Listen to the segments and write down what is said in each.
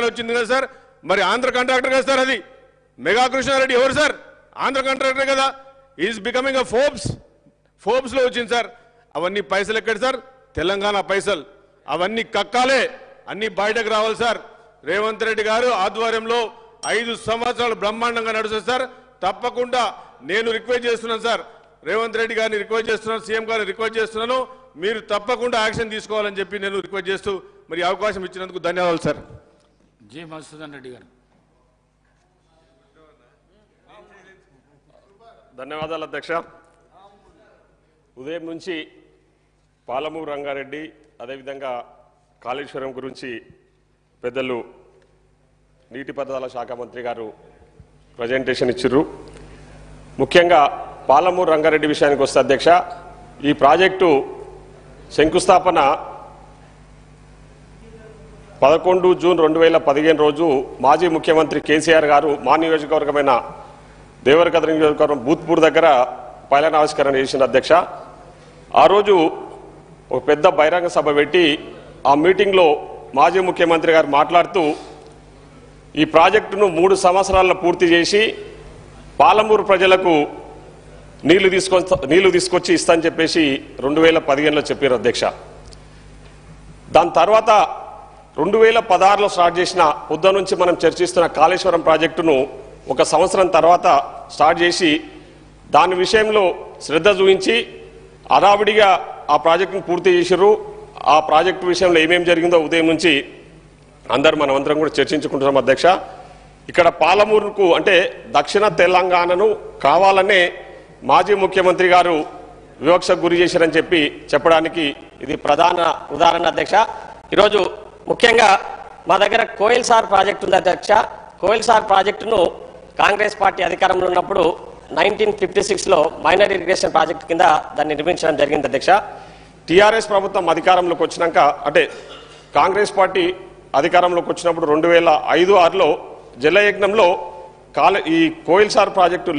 తెలంగాణలో వచ్చింది కదా సార్, మరి ఆంధ్ర కాంట్రాక్టర్ కదా సార్, అది మెగా కృష్ణారెడ్డి ఎవరు సార్? ఆంధ్ర కాంట్రాక్టర్ కదా. ఈజ్ బికమింగ్ అ ఫోర్బ్స్లో వచ్చింది సార్. అవన్నీ పైసలు ఎక్కడ సార్? తెలంగాణ పైసలు. అవన్నీ కక్కాలే, అన్ని బయటకు రావాలి సార్. రేవంత్ రెడ్డి గారు ఆధ్వర్యంలో 5 సంవత్సరాలు బ్రహ్మాండంగా నడుస్తుంది సార్. తప్పకుండా నేను రిక్వెస్ట్ చేస్తున్నాను సార్, రేవంత్ రెడ్డి గారిని రిక్వెస్ట్ చేస్తున్నాను, సీఎం గారిని రిక్వెస్ట్ చేస్తున్నాను, మీరు తప్పకుండా యాక్షన్ తీసుకోవాలని చెప్పి నేను రిక్వెస్ట్ చేస్తూ మరి అవకాశం ఇచ్చినందుకు ధన్యవాదాలు సార్. జి మధుసూదన్ రెడ్డి గారు. ధన్యవాదాలు అధ్యక్ష. ఉదయం నుంచి పాలమూరు రంగారెడ్డి అదేవిధంగా కాళేశ్వరం గురించి పెద్దలు నీటిపారుదల శాఖ మంత్రి గారు ప్రజెంటేషన్ ఇచ్చిర్రు. ముఖ్యంగా పాలమూరు రంగారెడ్డి విషయానికి వస్తే అధ్యక్ష, ఈ ప్రాజెక్టు శంకుస్థాపన 11 జూన్ 2015 రోజు మాజీ ముఖ్యమంత్రి కేసీఆర్ గారు మా నియోజకవర్గమైన దేవరకద్ర నియోజకవర్గం బూత్పూర్ దగ్గర పైలనావిష్కరణ చేసిన అధ్యక్ష. ఆ రోజు ఒక పెద్ద బహిరంగ సభ పెట్టి ఆ మీటింగ్లో మాజీ ముఖ్యమంత్రి గారు మాట్లాడుతూ ఈ ప్రాజెక్టును 3 సంవత్సరాల్లో పూర్తి చేసి పాలమూరు ప్రజలకు నీళ్లు తీసుకొచ్చి ఇస్తానని చెప్పేసి 2015లో చెప్పారు అధ్యక్ష. దాని తర్వాత 2016లో స్టార్ట్ చేసిన పొద్దు నుంచి మనం చర్చిస్తున్న కాళేశ్వరం ప్రాజెక్టును 1 సంవత్సరం తర్వాత స్టార్ట్ చేసి దాని విషయంలో శ్రద్ధ చూపించి హడావిడిగా ఆ ప్రాజెక్టును పూర్తి చేసిర్రు. ఆ ప్రాజెక్టు విషయంలో ఏమేమి జరిగిందో ఉదయం నుంచి మనమందరం కూడా చర్చించుకుంటున్నాం అధ్యక్ష. ఇక్కడ పాలమూరుకు అంటే దక్షిణ తెలంగాణను కావాలనే మాజీ ముఖ్యమంత్రి గారు వివక్షకు గురి చేశారని చెప్పడానికి ఇది ప్రధాన ఉదాహరణ అధ్యక్ష. ఈరోజు ముఖ్యంగా మా దగ్గర కోయిల్ సార్ ప్రాజెక్టు ఉంది అధ్యక్ష. కోయిల్ సార్ ప్రాజెక్టును కాంగ్రెస్ పార్టీ అధికారంలో ఉన్నప్పుడు 1956లో మైనర్ ఇరిగేషన్ ప్రాజెక్టు కింద దాన్ని నిర్మించడం జరిగింది అధ్యక్ష. టీఆర్ఎస్ ప్రభుత్వం అధికారంలోకి వచ్చినాక అంటే కాంగ్రెస్ పార్టీ అధికారంలోకి వచ్చినప్పుడు 2005-6లో జలయజ్ఞంలో ఈ కోయిల్ సార్ ప్రాజెక్టు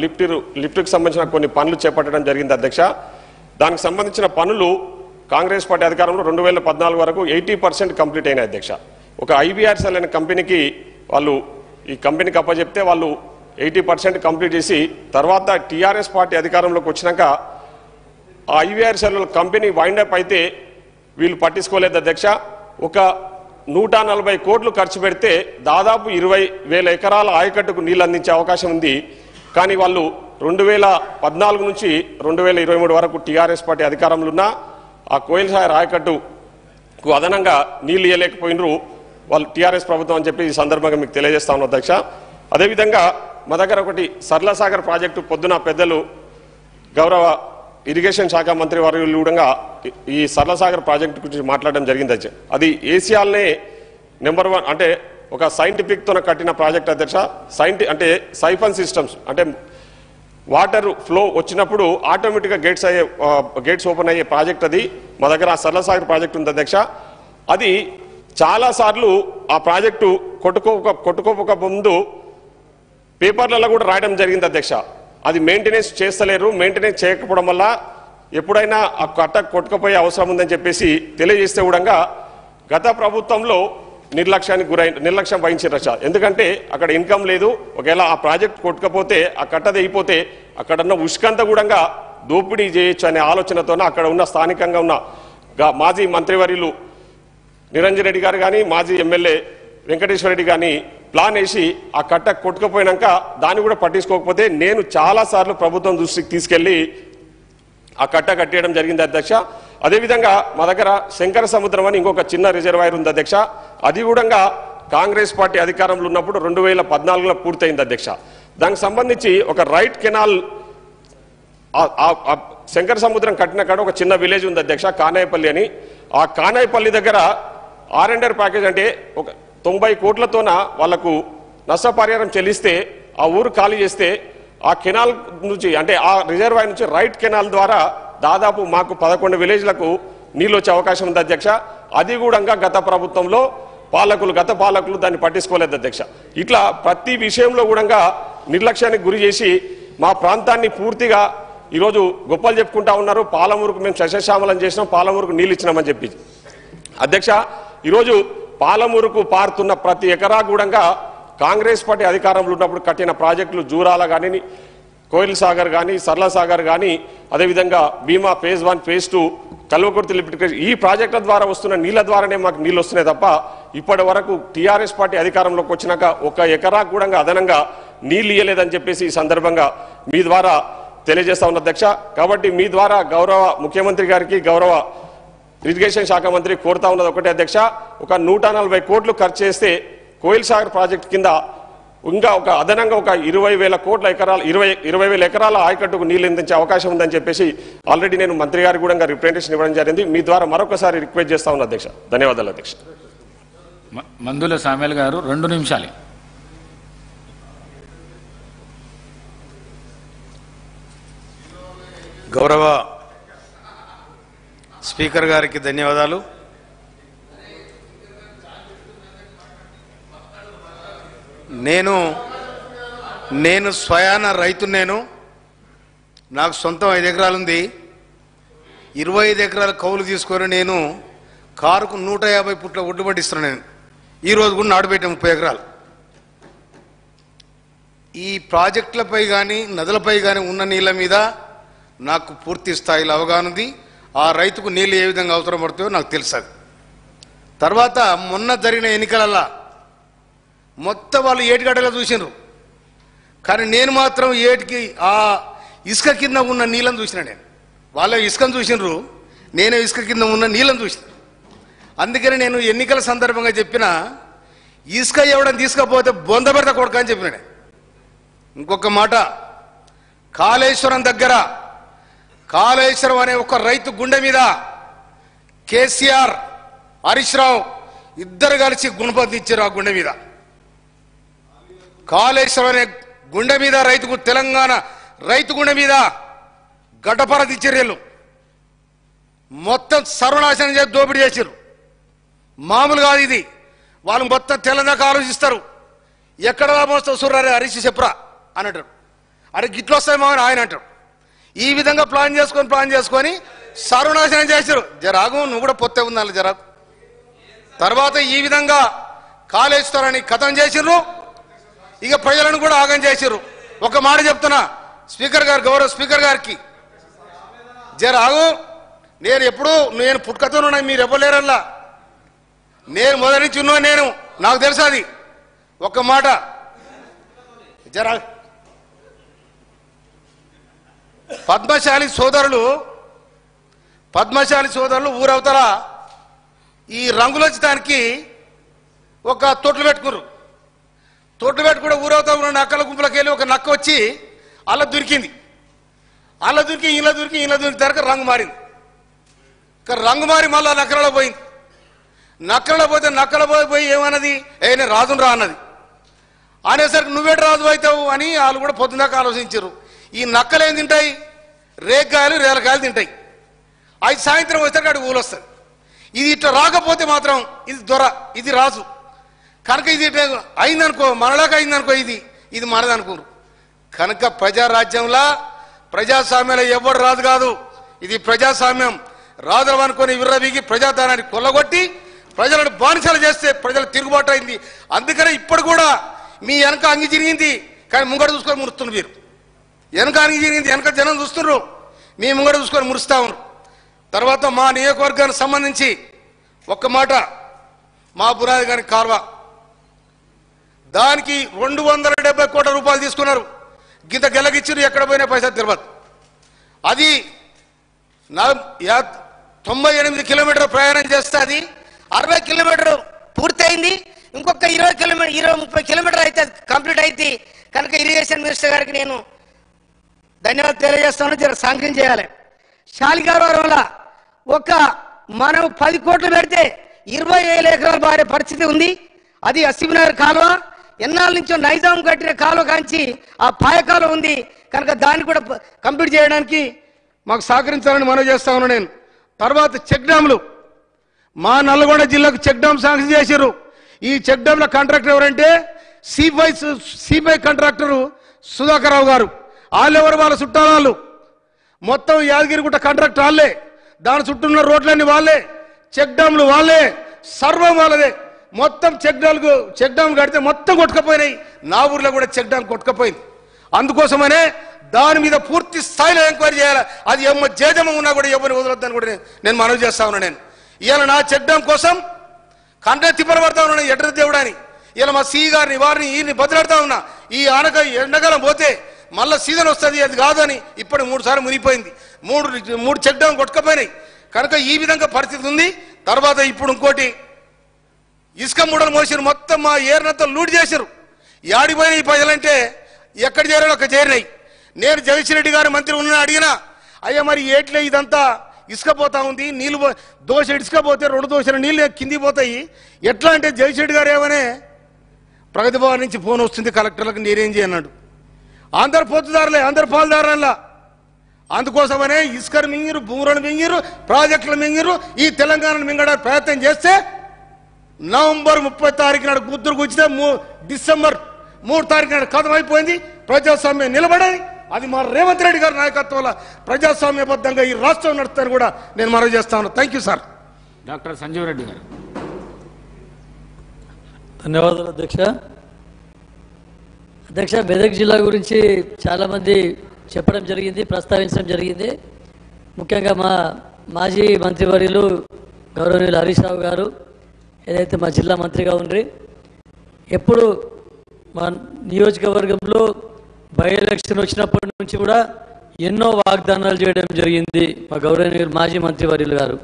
లిఫ్ట్కి సంబంధించిన కొన్ని పనులు చేపట్టడం జరిగింది అధ్యక్ష. దానికి సంబంధించిన పనులు కాంగ్రెస్ పార్టీ అధికారంలో 2014 వరకు 80% కంప్లీట్ అయినాయి అధ్యక్ష. ఒక ఐబీఆర్సెల్ అనే కంపెనీకి వాళ్ళు ఈ కంపెనీకి అప్పచెప్తే వాళ్ళు 80% కంప్లీట్ చేసి తర్వాత టీఆర్ఎస్ పార్టీ అధికారంలోకి వచ్చినాక ఆ ఐబీఆర్సెల్ కంపెనీ వైండప్ అయితే వీళ్ళు పట్టించుకోలేదు అధ్యక్ష. ఒక 140 కోట్లు ఖర్చు పెడితే దాదాపు 20,000 ఎకరాల ఆయకట్టుకు నీళ్ళు అందించే అవకాశం ఉంది. కానీ వాళ్ళు 2014 నుంచి 2023 వరకు టీఆర్ఎస్ పార్టీ అధికారంలో ఉన్న ఆ కోయిల్ సార్ ఆయకట్టుకు అదనంగా నీళ్లు ఇవ్వలేకపోయినరు వాళ్ళు టీఆర్ఎస్ ప్రభుత్వం అని చెప్పి ఈ సందర్భంగా మీకు తెలియజేస్తా ఉన్నాను అధ్యక్ష. అదేవిధంగా మా దగ్గర ఒకటి సరళసాగర్ ప్రాజెక్టు పొద్దున పెద్దలు గౌరవ ఇరిగేషన్ శాఖ మంత్రి వారు కూడా ఈ సరళసాగర్ ప్రాజెక్టు గురించి మాట్లాడడం జరిగింది అధ్యక్ష. అది ఏసియాలోనే నెంబర్ 1 అంటే ఒక సైంటిఫిక్తో కట్టిన ప్రాజెక్ట్ అధ్యక్ష. అంటే సైఫన్ సిస్టమ్స్ అంటే వాటర్ ఫ్లో వచ్చినప్పుడు ఆటోమేటిక్గా గేట్స్ ఓపెన్ అయ్యే ప్రాజెక్ట్ అది. మా దగ్గర ఆ సరళసాగర్ ప్రాజెక్ట్ ఉంది అధ్యక్ష. అది చాలాసార్లు ఆ ప్రాజెక్టు కొట్టుకోక ముందు పేపర్లలో కూడా రాయడం జరిగింది అధ్యక్ష. అది మెయింటెనెన్స్ చేస్తలేరు, మెయింటెనెన్స్ చేయకపోవడం వల్ల ఎప్పుడైనా ఆ కట్ట కొట్టుకుపోయే అవసరం ఉందని చెప్పేసి తెలియజేస్తే కూడా గత ప్రభుత్వంలో నిర్లక్ష్యం వహించారు. ఎందుకంటే అక్కడ ఇన్కమ్ లేదు. ఒకవేళ ఆ ప్రాజెక్ట్ కొట్టుకపోతే ఆ కట్ట తెగిపోతే అక్కడున్న ఉష్కంతా కూడా దోపిడీ చేయొచ్చు అనే ఆలోచనతోనే అక్కడ ఉన్న స్థానికంగా ఉన్న మాజీ మంత్రివర్యులు నిరంజన్ రెడ్డి గారు కానీ మాజీ ఎమ్మెల్యే వెంకటేశ్వర రెడ్డి కానీ ప్లాన్ వేసి ఆ కట్ట కొట్టుకుపోయినాక దాన్ని కూడా పట్టించుకోకపోతే నేను చాలాసార్లు ప్రభుత్వం దృష్టికి తీసుకెళ్లి ఆ కట్ట కట్టేయడం జరిగింది అధ్యక్ష. అదేవిధంగా మా దగ్గర శంకర సముద్రం అని ఇంకొక చిన్న రిజర్వాయర్ ఉంది అధ్యక్ష. అది కూడా కాంగ్రెస్ పార్టీ అధికారంలో ఉన్నప్పుడు 2014లో పూర్తయింది అధ్యక్ష. దానికి సంబంధించి ఒక రైట్ కెనాల్ శంకర సముద్రం కట్టిన కాడ ఒక చిన్న విలేజ్ ఉంది అధ్యక్ష, కానాయపల్లి అని. ఆ కానాయపల్లి దగ్గర R&R ప్యాకేజ్ అంటే ఒక 90 కోట్లతోన వాళ్లకు నష్టపరిహారం చెల్లిస్తే ఆ ఊరు ఖాళీ చేస్తే ఆ కెనాల్ నుంచి అంటే ఆ రిజర్వాయర్ నుంచి రైట్ కెనాల్ ద్వారా దాదాపు మాకు 11 విలేజ్లకు నీళ్ళు వచ్చే అవకాశం ఉంది అధ్యక్ష. అది కూడా గత ప్రభుత్వంలో గత పాలకులు దాన్ని పట్టించుకోలేదు అధ్యక్ష. ఇట్లా ప్రతి విషయంలో కూడా నిర్లక్ష్యానికి గురి చేసి మా ప్రాంతాన్ని పూర్తిగా ఈరోజు గొప్పలు చెప్పుకుంటా ఉన్నారు. పాలమూరుకు మేము సస్యశ్యామలం చేసినాం, పాలమూరుకు నీళ్ళు ఇచ్చినామని చెప్పి అధ్యక్ష. ఈరోజు పాలమూరుకు పారుతున్న ప్రతి ఎకరా కూడా కాంగ్రెస్ పార్టీ అధికారంలో ఉన్నప్పుడు కట్టిన ప్రాజెక్టులు జూరాల కానీ, కోయిల్ సాగర్ కానీ, సర్ల సాగర్ కానీ, అదేవిధంగా భీమా ఫేజ్ 1 ఫేజ్ 2 కల్వకుర్తి లిఫ్ట్ ఈ ప్రాజెక్టుల ద్వారా వస్తున్న నీళ్ల ద్వారానే మాకు నీళ్ళు వస్తున్నాయి తప్ప ఇప్పటి వరకు టీఆర్ఎస్ పార్టీ అధికారంలోకి వచ్చినాక ఒక ఎకరా కూడా అదనంగా నీళ్ళు ఇయ్యలేదని చెప్పేసి ఈ సందర్భంగా మీ ద్వారా తెలియజేస్తా ఉన్న అధ్యక్ష. కాబట్టి మీ ద్వారా గౌరవ ముఖ్యమంత్రి గారికి, గౌరవ ఇరిగేషన్ శాఖ మంత్రి కోరుతా ఉన్నది ఒకటే అధ్యక్ష, ఒక 140 కోట్లు ఖర్చు చేస్తే కోయిల్ సాగర్ ప్రాజెక్టు కింద ఇంకా ఒక అదనంగా ఒక 20,000 ఎకరాల ఆయకట్టుకు నీళ్లు అందించే అవకాశం ఉందని చెప్పేసి ఆల్రెడీ నేను మంత్రి గారికి కూడా రిప్రజెంటేషన్ ఇవ్వడం జరిగింది. మీ ద్వారా మరొకసారి రిక్వెస్ట్ చేస్తా ఉన్నా అధ్యక్ష. ధన్యవాదాలు అధ్యక్ష. మందుల సామ్యాల్ గారు 2 నిమిషాలు. గౌరవ స్పీకర్ గారికి ధన్యవాదాలు. నేను స్వయాన రైతు. నాకు సొంతం 5 ఎకరాలు ఉంది. 25 ఎకరాల కౌలు తీసుకొని నేను కారుకు 150 పుట్ల ఒడ్డు పట్టిస్తున్నాను. నేను ఈరోజు కూడా నాటుపెట్టాను 30 ఎకరాలు. ఈ ప్రాజెక్టులపై కానీ నదులపై కానీ ఉన్న నీళ్ళ మీద నాకు పూర్తి స్థాయిలో అవగాహన ఉంది. ఆ రైతుకు నీళ్ళు ఏ విధంగా అవసరం పడుతుందో నాకు తెలుసు. తర్వాత మొన్న జరిగిన ఎన్నికలల్లా మొత్తం వాళ్ళు ఏటిగడ్డలో చూసినారు, కానీ నేను మాత్రం ఏటికి ఆ ఇసుక కింద ఉన్న నీళ్ళని చూసిన. నేను వాళ్ళే ఇసుకను చూసినారు, నేనే ఇసుక కింద ఉన్న నీళ్ళని చూసిన. అందుకని నేను ఎన్నికల సందర్భంగా చెప్పిన ఇసుక ఎవడని తీసుకపోతే బొందబెడత కొడుక అని చెప్పిన. ఇంకొక మాట, కాళేశ్వరం దగ్గర కాళేశ్వరం అనే ఒక రైతు గుండె మీద కేసీఆర్, హరీష్ రావు ఇద్దరు కలిసి గుణపతిచ్చారు. ఆ గుండె మీద, కాళేశ్వరం అనే గుండె మీద తెలంగాణ రైతు గుండె మీద గడ్డపరది చర్యలు మొత్తం సర్వనాశనం చేసి దోపిడీ చేశారు. మామూలు కాదు ఇది. వాళ్ళు మొత్తం తెలంగాణ ఆలోచిస్తారు. ఎక్కడ మోస్తావు సూర్యారే హరీష్ చెప్పరా అని అంటారు. అరే గిట్లు వస్తాయి మామని ఆయన అంటారు. ఈ విధంగా ప్లాన్ చేసుకొని సర్వనాశనం చేశారు. జరాగు నువ్వు కూడా పొత్తే ఉండాలి జరాగు. తర్వాత ఈ విధంగా కాళేశ్వరాన్ని ఖతం చేసిర్రు. ఇక ప్రజలను కూడా ఆగం చేసిర్రు. ఒక మాట చెప్తున్నా స్పీకర్ గారు, గౌరవ స్పీకర్ గారికి, జరాగు నేను పుట్టుకతోనున్నా, మీరు ఇవ్వలేరల్లా. నేను మొదటి నుంచి ఉన్నా, నాకు తెలుసు అది. ఒక మాట జరా, పద్మశాలి సోదరులు ఊరవతల ఈ రంగులొచ్చడానికి ఒక తొట్లు పెట్టుకున్నారు. తొట్లు పెట్టుకుంటే ఊరవతల ఉన్న నక్కల గుంపులకు వెళ్ళి ఒక నక్క వచ్చి అలా దొరికింది. ఇలా దొరికి తరక రంగు మారింది. రంగు మారి మళ్ళీ నక్కలలో పోయింది. నక్కలలో పోయి ఏమన్నది, నేను రాజును రా అన్నది. అనేసరికి నువ్వేట రాజు అవుతావు అని వాళ్ళు కూడా పొద్దుదాకా ఆలోచించారు. ఈ నక్కలు ఏం తింటాయి, రేగ్గాయలు రేలకాయలు తింటాయి. అది సాయంత్రం వచ్చేసరికి అటు ఊలు వస్తుంది. ఇది ఇట్లా రాకపోతే మాత్రం ఇది దొర, ఇది రాజు కనుక ఇది అయిందనుకో, మనలాగా అయిందనుకో, ఇది మనదనుకోరు. కనుక ప్రజారాజ్యంలా ప్రజాస్వామ్యంలో ఎవరు రాజు కాదు. ఇది ప్రజాస్వామ్యం. రాజులు అనుకొని విర్రవీగి ప్రజాధనాన్ని కొల్లగొట్టి ప్రజలను బానిసలు చేస్తే ప్రజలు తిరుగుబాటు అయింది. అందుకనే ఇప్పుడు కూడా మీ వెనక అంగి జరిగింది, కానీ ముంగడ చూసుకొని మురుస్తున్నారు. మీరు వెనక అంగి జరిగింది, వెనక జనం చూస్తున్నారు, మీ ముంగడ చూసుకొని మురుస్తా ఉన్నారు. తర్వాత మా నియోజకవర్గానికి సంబంధించి ఒక్క మాట, మా పునాది గారి కాల్వ దానికి 270 కోట్ల రూపాయలు తీసుకున్నారు. గింత గెలగిచ్చారు, ఎక్కడ పోయినా పైసా తిరగదు. అది 98 కిలోమీటర్ ప్రయాణం చేస్తే అది 60 కిలోమీటర్ పూర్తయింది. ఇంకొక 20-30 కిలోమీటర్ అయితే కంప్లీట్ అయితే కనుక ఇరిగేషన్ మినిస్టర్ గారికి నేను ధన్యవాదాలు తెలియజేస్తాను. జర సాంక్యం చేయాలి. శాలిగారు వల్ల మనం 10 కోట్లు పెడితే 20,000 ఎకరాలు బారే పరిస్థితి ఉంది. అది అసిమినగర్ కాలువ, ఎన్నాళ్ళ నుంచో నైజాం కట్టిన కాలువ కాంచి ఆ పాయ కాలువ ఉంది. కనుక దాన్ని కూడా కంప్లీట్ చేయడానికి మాకు సహకరించాలని మనవి చేస్తా ఉన్నాను నేను. తర్వాత చెక్ డ్యాములు, మా నల్గొండ జిల్లాకు చెక్ డ్యామ్ శాంక్షన్ చేశారు. ఈ చెక్ డ్యామ్ల కాంట్రాక్టర్ ఎవరంటే సిబై కాంట్రాక్టరు సుధాకర్ రావు గారు. వాళ్ళెవరు, వాళ్ళ చుట్టాలు. మొత్తం యాదగిరిగుట్ట కాంట్రాక్టర్ వాళ్ళే, దాని చుట్టూ ఉన్న రోడ్లన్నీ వాళ్ళే, చెక్ డ్యాములు వాళ్ళే, సర్వం వాళ్ళదే. మొత్తం చెక్ డ్యామ్ కడితే మొత్తం కొట్టుకపోయినాయి. నా ఊర్లో కూడా చెక్ డ్యామ్ కొట్టుకపోయింది. అందుకోసమనే దాని మీద పూర్తి స్థాయిలో ఎంక్వైరీ చేయాలి. అది జేజమ ఉన్నా కూడా ఎవరిని వదలొద్దని కూడా నేను మనవి చేస్తా ఉన్నా. నేను ఇవాళ నా చెక్ డ్యామ్ కోసం కంటే తిప్పలు ఉన్నాను ఎడ్ర దేవుడు అని. ఇలా మా సి గారిని వారిని ఈయన్ని బదిలాడుతా ఉన్నా. ఈ ఆనక ఎండాకాలం పోతే మళ్ళీ సీజన్ వస్తుంది, అది కాదని ఇప్పుడు 3 సార్లు మునిగిపోయింది. మూడు చెక్ డ్యామ్ కొట్టుకపోయినాయి. కనుక ఈ విధంగా పరిస్థితి ఉంది. తర్వాత ఇప్పుడు ఇంకోటి ఇసుక మూడలు మోసారు, మొత్తం మా ఏరినంతా లూట్ చేశారు. యాడిపోయిన ఈ ప్రజలంటే ఎక్కడ చేరాలో అక్కడ చేరినాయి. నేను జగదీష్ రెడ్డి గారు మంత్రి ఉన్న అడిగినా, అయ్యా మరి ఏట్లే ఇదంతా ఇసుక పోతా ఉంది, నీళ్ళు దోశ ఇసుక పోతే 2 దోశల నీళ్ళు కింది పోతాయి ఎట్లా అంటే జగదీష్ రెడ్డి గారు ఏమనే ప్రగతి భవన్ నుంచి ఫోన్ వస్తుంది కలెక్టర్లకు నేనేం చేయన్నాడు. అందరు పొత్తుదారులే, అందరు పాలుదారులా. అందుకోసమనే ఇసుకను మింగిరు, భూములను మింగిరు, ప్రాజెక్టులు మింగిరు. ఈ తెలంగాణను మింగడానికి ప్రయత్నం చేస్తే నవంబర్ 30 తారీఖు నాడు గుర్తుకు వచ్చితే డిసెంబర్ 3 తారీఖు నాడు కథం అయిపోయింది. ప్రజాస్వామ్యం నిలబడని అది మా రేవంత్ రెడ్డి గారి నాయకత్వంలో ప్రజాస్వామ్యబద్ధంగా ఈ రాష్ట్రం నడుస్తారని కూడా నేను మనవి చేస్తాను. Thank you sir. Doctor Sanjeev Reddy garu. ధన్యవాదాలు అధ్యక్ష. అధ్యక్ష, మెదక్ జిల్లా గురించి చాలామంది చెప్పడం జరిగింది, ప్రస్తావించడం జరిగింది. ముఖ్యంగా మా మాజీ మంత్రివర్యులు గౌరవనీయులు హరీష్ రావు గారు ఏదైతే మా జిల్లా మంత్రిగా ఉండ్రి, ఎప్పుడు మా నియోజకవర్గంలో బై ఎలక్షన్ వచ్చినప్పటి నుంచి కూడా ఎన్నో వాగ్దానాలు చేయడం జరిగింది మా గౌరవనీయులు మాజీ మంత్రివర్యులు గారు.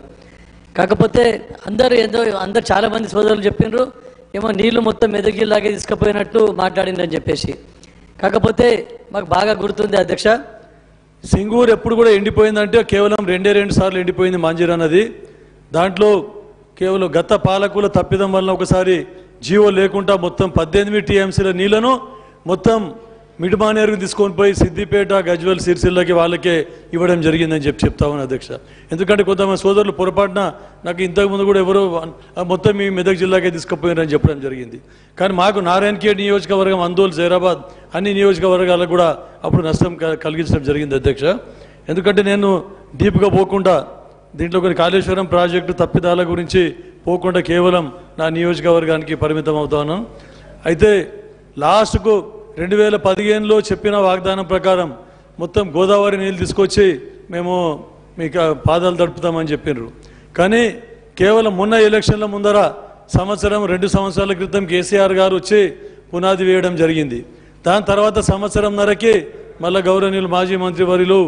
కాకపోతే అందరు చాలామంది సోదరులు చెప్పినారు ఏమో నీళ్లు మొత్తం మెదక్ జిల్లాకే తీసుకుపోయినట్టు మాట్లాడిందని చెప్పేసి. కాకపోతే మాకు బాగా గుర్తుంది అధ్యక్ష, సింగూరు ఎప్పుడు కూడా ఎండిపోయిందంటే కేవలం 2 సార్లు ఎండిపోయింది మాంజీరా నది. దాంట్లో కేవలం గత పాలకుల తప్పిదం వలన ఒకసారి జీవో లేకుండా మొత్తం 18 టీఎంసీల నీళ్లను మొత్తం మిడిమానేరుకు తీసుకొని పోయి సిద్దిపేట, గజ్వెల్, సిరిసిల్లకి వాళ్ళకే ఇవ్వడం జరిగిందని చెప్తా ఉన్నాను అధ్యక్ష. ఎందుకంటే కొంతమంది సోదరులు పొరపాటున నాకు ఇంతకుముందు కూడా ఎవరో మొత్తం మీ మెదక్ జిల్లాకే తీసుకుపోయారని చెప్పడం జరిగింది. కానీ మాకు నారాయణఖేడ్ నియోజకవర్గం, అందోల్, జైరాబాద్ అన్ని నియోజకవర్గాలకు కూడా అప్పుడు నష్టం కలిగించడం జరిగింది అధ్యక్ష. ఎందుకంటే నేను డీప్గా పోకుండా దీంట్లో కొన్ని కాళేశ్వరం ప్రాజెక్టు తప్పిదాల గురించి పోకుండా కేవలం నా నియోజకవర్గానికి పరిమితం అవుతాను. అయితే లాస్ట్కు 2015లో చెప్పిన వాగ్దానం ప్రకారం మొత్తం గోదావరి నీళ్ళు తీసుకొచ్చి మేము మీకు పాదాలు తడుపుతామని చెప్పినారు. కానీ కేవలం మొన్న ఎలక్షన్ల ముందర 2 సంవత్సరాల క్రితం కేసీఆర్ గారు వచ్చి పునాది వేయడం జరిగింది. దాని తర్వాత సంవత్సరంన్నరకి మళ్ళీ గౌరవనీయులు మాజీ మంత్రివర్యులు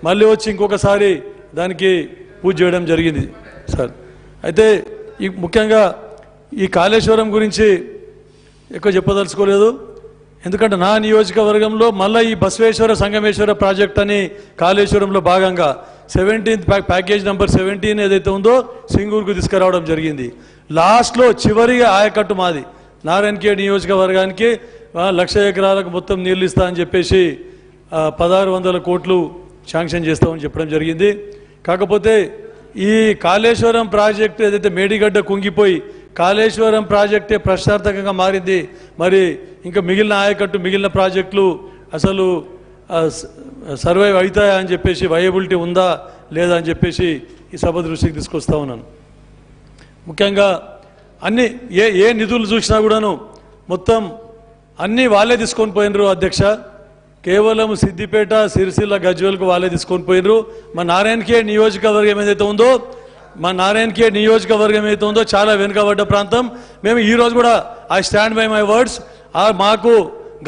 మళ్ళీ వచ్చి ఇంకొకసారి దానికి పూజ చేయడం జరిగింది సార్. అయితే ముఖ్యంగా ఈ కాళేశ్వరం గురించి ఎక్కువ చెప్పదలుచుకోలేదు. ఎందుకంటే నా నియోజకవర్గంలో మళ్ళీ ఈ బసవేశ్వర సంగమేశ్వర ప్రాజెక్ట్ అని కాళేశ్వరంలో భాగంగా 17th ప్యాకేజ్ నెంబర్ 17 ఏదైతే ఉందో సింగూరుకు తీసుకురావడం జరిగింది. లాస్ట్లో చివరిగా ఆయకట్టు మాది నారాయణఖేడ్ నియోజకవర్గానికి 1,00,000 ఎకరాలకు మొత్తం నీళ్ళు ఇస్తా అని చెప్పేసి 1,600 కోట్లు శాంక్షన్ చేస్తామని చెప్పడం జరిగింది. కాకపోతే ఈ కాళేశ్వరం ప్రాజెక్టు ఏదైతే మేడిగడ్డ కుంగిపోయి కాళేశ్వరం ప్రాజెక్టే ప్రశ్నార్థకంగా మారింది. మరి ఇంకా మిగిలిన ఆయకట్టు, మిగిలిన ప్రాజెక్టులు అసలు సర్వైవ్ అవుతాయా అని చెప్పేసి, వయబిలిటీ ఉందా లేదా అని చెప్పేసి ఈ సభ దృష్టికి తీసుకొస్తా ఉన్నాను. ముఖ్యంగా అన్ని ఏ నిధులు చూసినా కూడాను మొత్తం అన్నీ వాళ్ళే తీసుకొని పోయినరు అధ్యక్ష. కేవలం సిద్దిపేట, సిరిసిల్ల, గజ్వేల్కు వాళ్ళే తీసుకొని పోయినరు. మా నారాయణఖేడ్ నియోజకవర్గం ఏదైతే ఉందో చాలా వెనుకబడ్డ ప్రాంతం. మేము ఈరోజు కూడా I stand by my words. మాకు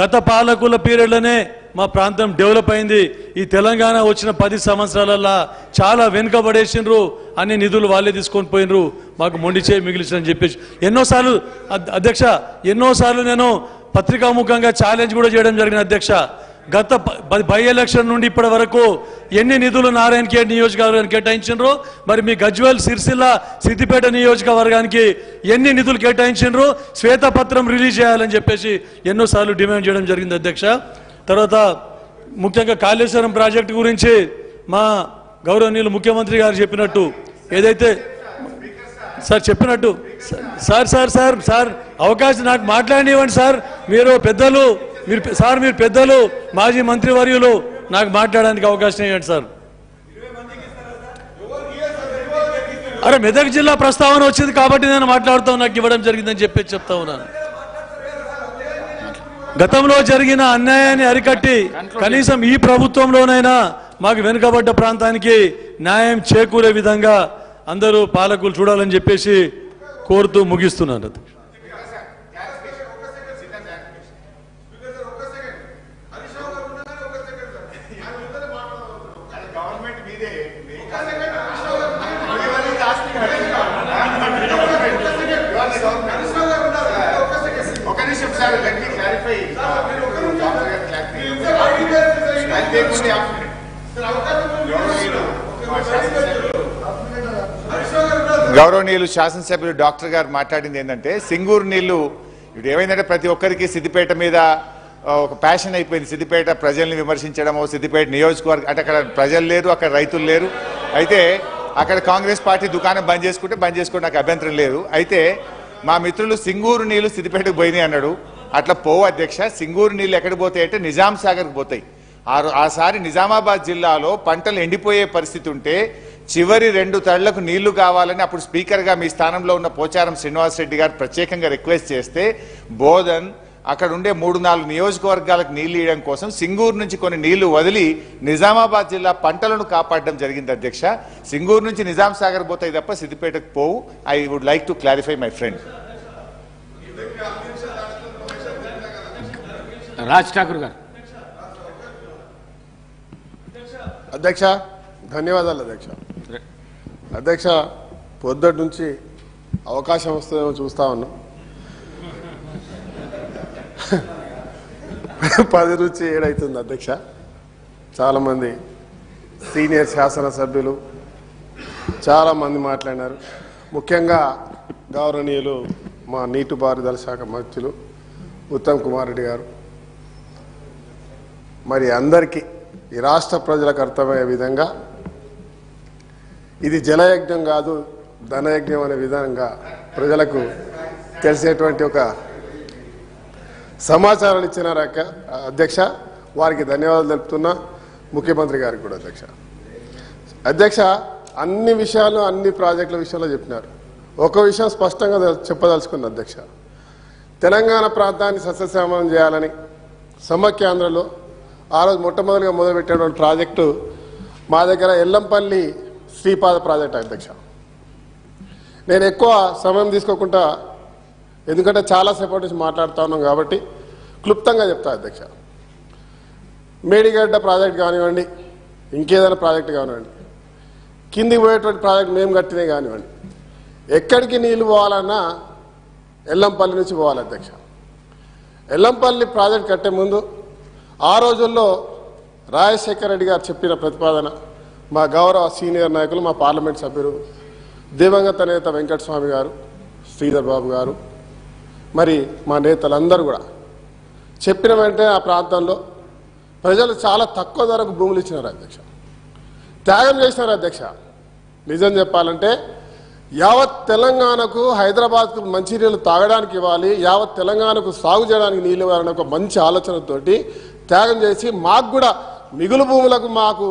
గత పాలకుల పీరియడ్లోనే మా ప్రాంతం డెవలప్ అయింది. ఈ తెలంగాణ వచ్చిన 10 సంవత్సరాలల్లా చాలా వెనుకబడేసినరు. అన్ని నిధులు వాళ్ళే తీసుకొని పోయినరు, మాకు మొండి చేయి మిగిలించని చెప్పేసి ఎన్నోసార్లు అధ్యక్ష, నేను పత్రికాముఖంగా ఛాలెంజ్ కూడా చేయడం జరిగిన అధ్యక్ష. గత బై ఎలక్షన్ నుండి ఇప్పటి వరకు ఎన్ని నిధులు నారాయణఖేడ్ నియోజకవర్గానికి కేటాయించారు, మరి మీ గజ్వేల్, సిరిసిల్ల, సిద్దిపేట నియోజకవర్గానికి ఎన్ని నిధులు కేటాయించారు, శ్వేతపత్రం రిలీజ్ చేయాలని చెప్పేసి ఎన్నోసార్లు డిమాండ్ చేయడం జరిగింది అధ్యక్ష. తర్వాత ముఖ్యంగా కాళేశ్వరం ప్రాజెక్టు గురించి మా గౌరవనీయులు ముఖ్యమంత్రి గారు చెప్పినట్టు ఏదైతే సార్ చెప్పినట్టు సార్ అవకాశం నాకు మాట్లాడివ్వండి సార్. మీరు పెద్దలు మాజీ మంత్రివర్యులు నాకు మాట్లాడడానికి అవకాశం ఇవ్వండి సార్. అరే మెదక్ జిల్లా ప్రస్తావన వచ్చింది కాబట్టి నేను మాట్లాడుతాను, నాకు ఇవ్వడం జరిగిందని చెప్పేసి చెప్తా ఉన్నాను. గతంలో జరిగిన అన్యాయాన్ని అరికట్టి కనీసం ఈ ప్రభుత్వంలోనైనా మాకు వెనుకబడ్డ ప్రాంతానికి న్యాయం చేకూరే విధంగా అందరూ పాలకులు చూడాలని చెప్పేసి కోరుతూ ముగిస్తున్నాను. గౌరవనీయులు శాసనసభ్యులు డాక్టర్ గారు మాట్లాడింది ఏంటంటే సింగూరు నీళ్లు ఇప్పుడు ఏమైందంటే ప్రతి ఒక్కరికి సిద్దిపేట మీద ఒక ప్యాషన్ అయిపోయింది. సిద్దిపేట ప్రజల్ని విమర్శించడము, సిద్దిపేట నియోజకవర్గం అంటే అక్కడ ప్రజలు లేరు, అక్కడ రైతులు లేరు. అయితే అక్కడ కాంగ్రెస్ పార్టీ దుకాణం బంద్ చేసుకుంటే నాకు అభ్యంతరం లేదు. అయితే మా మిత్రులు సింగూరు నీళ్లు సిద్దిపేటకు పోయినాయి అన్నాడు. అట్లా పోవు అధ్యక్ష. సింగూరు నీళ్లు ఎక్కడికి పోతాయి అంటే నిజాం సాగర్కి పోతాయి. ఆసారి నిజామాబాద్ జిల్లాలో పంటలు ఎండిపోయే పరిస్థితి ఉంటే చివరి 2 తళ్లకు నీళ్లు కావాలని అప్పుడు స్పీకర్గా మీ స్థానంలో ఉన్న పోచారం శ్రీనివాసరెడ్డి గారు ప్రత్యేకంగా రిక్వెస్ట్ చేస్తే బోధన్ అక్కడ ఉండే 3-4 నియోజకవర్గాలకు నీళ్లు ఇవ్వడం కోసం సింగూరు నుంచి కొన్ని నీళ్లు వదిలి నిజామాబాద్ జిల్లా పంటలను కాపాడడం జరిగింది అధ్యక్ష. సింగూరు నుంచి నిజాం సాగర్ పోతాయి తప్ప సిద్దిపేటకు పోవు. I would like to clarify my friend. Raj Thakur garu. అధ్యక్ష ధన్యవాదాలు అధ్యక్ష. అధ్యక్ష పొద్దుటి నుంచి అవకాశం వస్తుందేమో చూస్తా ఉన్నాం. 10 నుంచి 7 అవుతుంది అధ్యక్ష. చాలామంది సీనియర్ శాసనసభ్యులు చాలామంది మాట్లాడినారు. ముఖ్యంగా గౌరవనీయులు మా నీటిపారుదల శాఖ మంత్రులు ఉత్తమ్ కుమార్ రెడ్డి గారు, మరి అందరికీ ఈ రాష్ట్ర ప్రజలకు అర్థమయ్యే విధంగా ఇది జలయజ్ఞం కాదు ధనయజ్ఞం అనే విధంగా ప్రజలకు తెలిసేటువంటి ఒక సమాచారాలు ఇచ్చినారు అధ్యక్ష. వారికి ధన్యవాదాలు తెలుపుతున్నా. ముఖ్యమంత్రి గారికి కూడా అధ్యక్ష అన్ని విషయాలు అన్ని ప్రాజెక్టుల విషయంలో చెప్పినారు. ఒక విషయం స్పష్టంగా చెప్పదలుచుకున్న అధ్యక్ష, తెలంగాణ ప్రాంతాన్ని సస్యశ్యామలం చేయాలని సమైక్యాంధ్రలో ఆ రోజు మొట్టమొదటిగా మొదలుపెట్టినటువంటి ప్రాజెక్టు మా దగ్గర ఎల్లంపల్లి శ్రీపాద ప్రాజెక్టు అధ్యక్ష. నేను ఎక్కువ సమయం తీసుకోకుండా, ఎందుకంటే చాలాసేపటి నుంచి మాట్లాడుతూ ఉన్నాం కాబట్టి క్లుప్తంగా చెప్తా అధ్యక్ష. మేడిగడ్డ ప్రాజెక్ట్ కానివ్వండి, ఇంకేదైనా ప్రాజెక్టు కానివ్వండి, కిందికి పోయేటువంటి ప్రాజెక్ట్ మేము కట్టినే కానివ్వండి, ఎక్కడికి నీళ్లు పోవాలన్నా ఎల్లంపల్లి నుంచి పోవాలి అధ్యక్ష. ఎల్లంపల్లి ప్రాజెక్ట్ కట్టే ముందు ఆ రోజుల్లో రాజశేఖర రెడ్డి గారు చెప్పిన ప్రతిపాదన మా గౌరవ సీనియర్ నాయకులు, మా పార్లమెంట్ సభ్యులు దివంగత నేత వెంకటస్వామి గారు, శ్రీధర్ బాబు గారు, మరి మా నేతలందరూ కూడా చెప్పిన వెంటనే ఆ ప్రాంతంలో ప్రజలు చాలా తక్కువ ధరకు భూములు ఇచ్చినారు అధ్యక్ష. త్యాగం చేసినారు అధ్యక్ష. నిజం చెప్పాలంటే యావత్ తెలంగాణకు, హైదరాబాద్కు మంచినీళ్ళు తాగడానికి ఇవ్వాలి, యావత్ తెలంగాణకు సాగు చేయడానికి నీళ్ళు ఇవ్వాలని ఒక మంచి ఆలోచనతోటి త్యాగం చేసి మాకు కూడా మిగులు భూములకు మాకు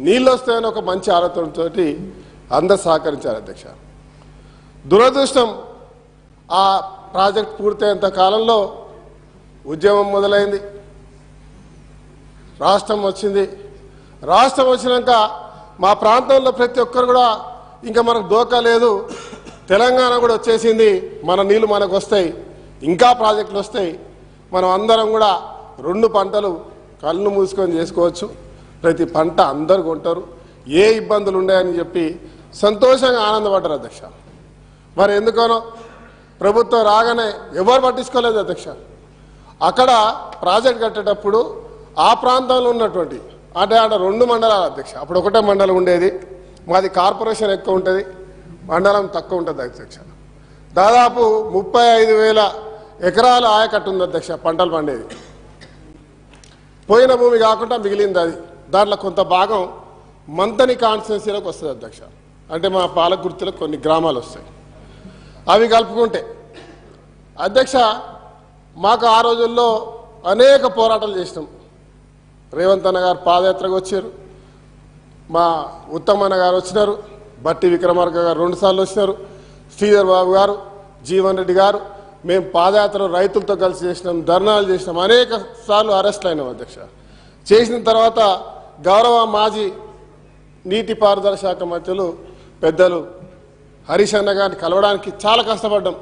నీళ్ళు వస్తాయని ఒక మంచి ఆలోచనతో అందరు సహకరించారు అధ్యక్ష. దురదృష్టం ఆ ప్రాజెక్ట్ పూర్తయ్యేంత కాలంలో ఉద్యమం మొదలైంది, రాష్ట్రం వచ్చింది. రాష్ట్రం వచ్చినాక మా ప్రాంతంలో ప్రతి ఒక్కరు కూడా ఇంకా మనకు దోకా లేదు, తెలంగాణ కూడా వచ్చేసింది, మన నీళ్ళు మనకు వస్తాయి, ఇంకా ప్రాజెక్టులు వస్తాయి, మనం అందరం కూడా 2 పంటలు కళ్ళు మూసుకొని చేసుకోవచ్చు, ప్రతి పంట అందరు కొంటారు, ఏ ఇబ్బందులు ఉన్నాయని చెప్పి సంతోషంగా ఆనందపడ్డారు అధ్యక్ష. మరి ఎందుకనో ప్రభుత్వం రాగానే ఎవరు పట్టించుకోలేదు అధ్యక్ష. అక్కడ ప్రాజెక్ట్ కట్టేటప్పుడు ఆ ప్రాంతంలో ఉన్నటువంటి అంటే ఆడ 2 మండలాలు అధ్యక్ష. అప్పుడు ఒకటే మండలం ఉండేది, మాది కార్పొరేషన్ ఎక్కువ ఉంటుంది, మండలం తక్కువ ఉంటుంది అధ్యక్ష. దాదాపు 35,000 ఎకరాల ఆయకట్టు ఉంది అధ్యక్ష, పంటలు పండేది. పోయిన భూమి కాకుండా మిగిలింది అది. దాంట్లో కొంత భాగం మంతని కాన్స్టిట్యున్సీలోకి వస్తుంది అధ్యక్ష. అంటే మా పాలకుర్తిలో కొన్ని గ్రామాలు వస్తాయి, అవి కలుపుకుంటే అధ్యక్ష మాకు ఆ రోజుల్లో అనేక పోరాటాలు చేసినాం. రేవంత్ అన్న గారు పాదయాత్రకు వచ్చారు, మా ఉత్తమ్ అన్న గారు వచ్చినారు, బట్టి విక్రమార్క గారు 2 సార్లు వచ్చినారు, శ్రీధర్ బాబు గారు, జీవన్ రెడ్డి గారు, మేము పాదయాత్ర రైతులతో కలిసి చేసినాం, ధర్నాలు చేసినాం, అనేక సార్లు అరెస్ట్లు అయినాం అధ్యక్ష. చేసిన తర్వాత గౌరవ మాజీ నీటిపారుదల శాఖ మంత్రులు పెద్దలు హరీష్ అన్న గారిని కలవడానికి చాలా కష్టపడ్డాం.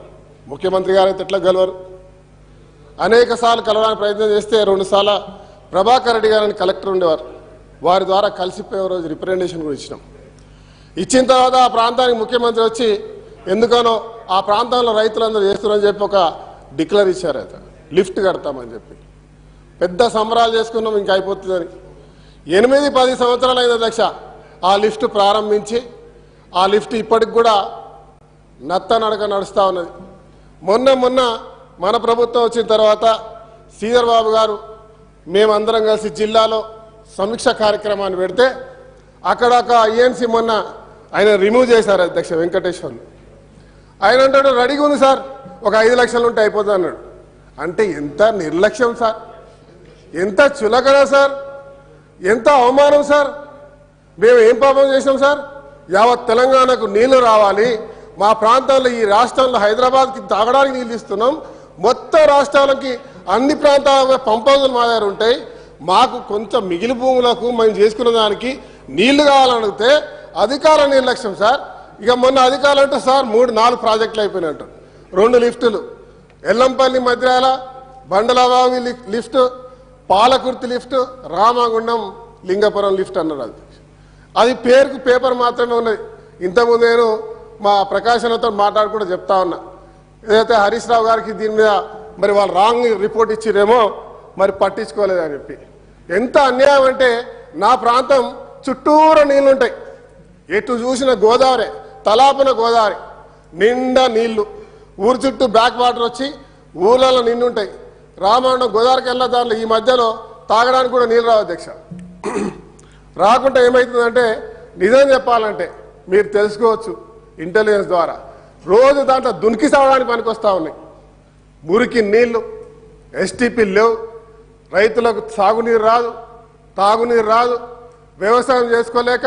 ముఖ్యమంత్రి గారు అయితే ఎట్లా గెలవరు, అనేక సార్లు కలవడానికి ప్రయత్నం చేస్తే 2 సార్లు ప్రభాకర్ రెడ్డి గారిని కలెక్టర్ ఉండేవారు, వారి ద్వారా కలిసిపోయే రోజు రిప్రజెంటేషన్ కూడా ఇచ్చినాం. ఇచ్చిన తర్వాత ఆ ప్రాంతానికి ముఖ్యమంత్రి వచ్చి ఎందుకనో ఆ ప్రాంతంలో రైతులందరూ చేస్తున్నారని చెప్పి ఒక డిక్లేర్ ఇచ్చారు, అయితే లిఫ్ట్ కడతామని చెప్పి పెద్ద సంబరాలు చేసుకున్నాం. ఇంకా అయిపోతుందని 8-10 సంవత్సరాలు అయింది అధ్యక్ష ఆ లిఫ్ట్ ప్రారంభించి. ఆ లిఫ్ట్ ఇప్పటికి కూడా నత్తనడక నడుస్తూ ఉన్నది. మొన్న మన ప్రభుత్వం వచ్చిన తర్వాత శ్రీధర్ బాబు గారు మేమందరం కలిసి జిల్లాలో సమీక్ష కార్యక్రమాన్ని పెడితే అక్కడ ఒక ఈఎన్సీ మొన్న ఆయన రిమూవ్ చేశారు అధ్యక్ష వెంకటేశ్వర్లు. ఆయన అంటాడు రెడీగా ఉంది సార్, ఒక 5 లక్షలు ఉంటే అయిపోతుంది అన్నాడు. అంటే ఎంత నిర్లక్ష్యం సార్, ఎంత చులకన సార్, ఎంత అవమానం సార్. మేము ఏం పాపం చేసాం సార్? యావత్ తెలంగాణకు నీళ్లు రావాలి, మా ప్రాంతాల్లో ఈ రాష్ట్రంలో హైదరాబాద్కి తాగడానికి నీళ్ళు ఇస్తున్నాం, మొత్తం రాష్ట్రాలకి అన్ని ప్రాంతాల పంపౌజులు మా దగ్గర ఉంటాయి, మాకు కొంచెం మిగిలి భూములకు మేము చేసుకున్న దానికి నీళ్లు కావాలని అడిగితే అధికార నిర్లక్ష్యం సార్. ఇక మొన్న అధికారులు అంటే సార్ 3-4 ప్రాజెక్టులు అయిపోయినట్టు, 2 లిఫ్టులు, Yellampalli Madhyala బండలబావి lift, Palakurthi lift, Ramagundam Lingapuram lift అన్నారు. అది పేరుకు పేపర్ మాత్రమే ఉన్నది. ఇంతకుముందు నేను మా ప్రకాశనతో మాట్లాడుకుంటూ చెప్తా ఉన్నా, ఏదైతే హరీష్ రావు గారికి దీని మీద మరి వాళ్ళు రాంగ్ రిపోర్ట్ ఇచ్చిరేమో మరి పట్టించుకోలేదని చెప్పి. ఎంత అన్యాయం అంటే నా ప్రాంతం చుట్టూరా నీళ్లుంటాయి, ఎటు చూసిన గోదావరి, తలాపున గోదావరి నిండా నీళ్లు, ఊరు చుట్టూ బ్యాక్ వాటర్ వచ్చి ఊళ్ళలో నిండుంటాయి. రామాయణం గోదావరికి వెళ్ళిన దాంట్లో ఈ మధ్యలో తాగడానికి కూడా నీళ్ళు రావు అధ్యక్ష. రాకుండా ఏమవుతుందంటే నిజం చెప్పాలంటే మీరు తెలుసుకోవచ్చు ఇంటెలిజెన్స్ ద్వారా, రోజు దాంట్లో దునికి సాగడానికి పనికొస్తా ఉన్నాయి. మురికి నీళ్లు, ఎస్టీపీ లేవు, రైతులకు సాగునీరు రాదు, తాగునీరు రాదు, వ్యవసాయం చేసుకోలేక,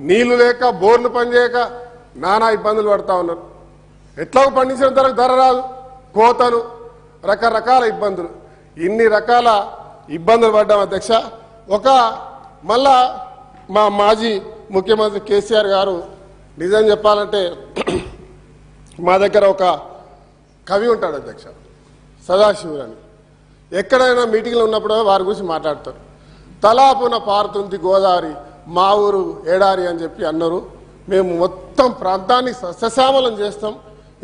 నీళ్లు లేక, బోర్లు పనిచేయక నానా ఇబ్బందులు పడతా ఉన్నారు. ఎట్లాగో పండించిన ధర రాదు, కోతలు, రకరకాల ఇబ్బందులు, ఇన్ని రకాల ఇబ్బందులు పడ్డాం అధ్యక్ష. మళ్ళా మా మాజీ ముఖ్యమంత్రి కేసీఆర్ గారు నిజం చెప్పాలంటే మా దగ్గర ఒక కవి ఉంటాడు అధ్యక్ష, సదాశివుడు అని. ఎక్కడైనా మీటింగ్లో ఉన్నప్పుడు వారి గురించి మాట్లాడతారు. తలాపున పారుతుంది గోదావరి, మా ఊరు ఏడారి అని చెప్పి అన్నారు. మేము మొత్తం ప్రాంతాన్ని సస్యశ్యామలం చేస్తాం,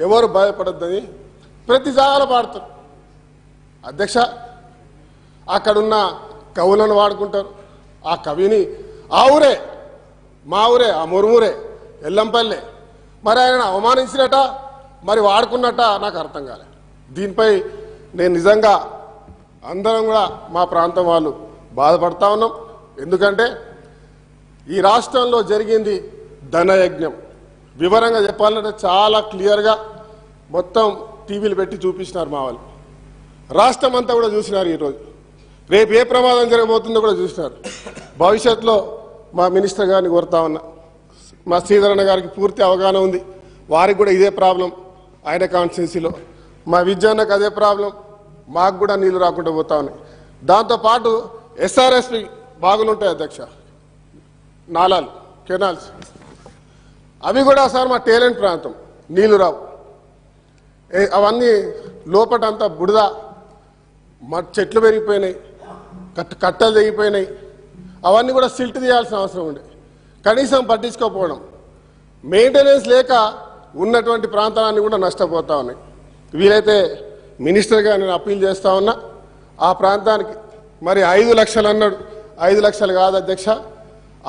ఎవరు భయపడద్దని ప్రతి జాగాలో పాడతారు అధ్యక్ష. అక్కడున్న కవులను వాడుకుంటారు. ఆ కవిని ఆ ఊరే, మా ఊరే, ఆ మురుమురే, ఎల్లంపల్లె, మరి ఆయన అవమానించినట మరి వాడుకున్నట్ట నాకు అర్థం కాలే. దీనిపై నేను నిజంగా అందరం కూడా మా ప్రాంతం వాళ్ళు బాధపడతా ఉన్నాం. ఎందుకంటే ఈ రాష్ట్రంలో జరిగింది ధనయజ్ఞం. వివరంగా చెప్పాలంటే చాలా క్లియర్గా మొత్తం టీవీలు పెట్టి చూపించినారు మా వాళ్ళు. రాష్ట్రం అంతా కూడా చూసినారు. ఈరోజు రేపు ఏ ప్రమాదం జరగబోతుందో కూడా చూసినారు. భవిష్యత్తులో మా మినిస్టర్ గారిని కోరుతా ఉన్నా, మా శ్రీధరణ గారికి పూర్తి అవగాహన ఉంది, వారికి కూడా ఇదే ప్రాబ్లం ఆయన కాన్స్టిట్యున్సీలో. మా విద్యాన్నకు అదే ప్రాబ్లం, మాకు కూడా నీళ్లు రాకుండా పోతా ఉన్నాయి. దాంతోపాటు ఎస్ఆర్ఎస్పి బాగులుంటాయి అధ్యక్ష, నాలాలు, కెనాల్స్, అవి కూడా సార్ మా టేలెంట్ ప్రాంతం, నీళ్లు రావు. అవన్నీ లోపటంతా బుడద, చెట్లు పెరిగిపోయినాయి, కట్టలు తెగిపోయినాయి. అవన్నీ కూడా సిల్ట్ తీయాల్సిన అవసరం ఉండే, కనీసం పట్టించుకోకపోవడం, మెయింటెనెన్స్ లేక ఉన్నటువంటి ప్రాంతాలన్నీ కూడా నష్టపోతా ఉన్నాయి. వీలైతే మినిస్టర్గా నేను అప్పీల్ చేస్తా ఉన్నా, ఆ ప్రాంతానికి మరి 5 లక్షలు అన్నాడు, 5 లక్షలు కాదు అధ్యక్ష,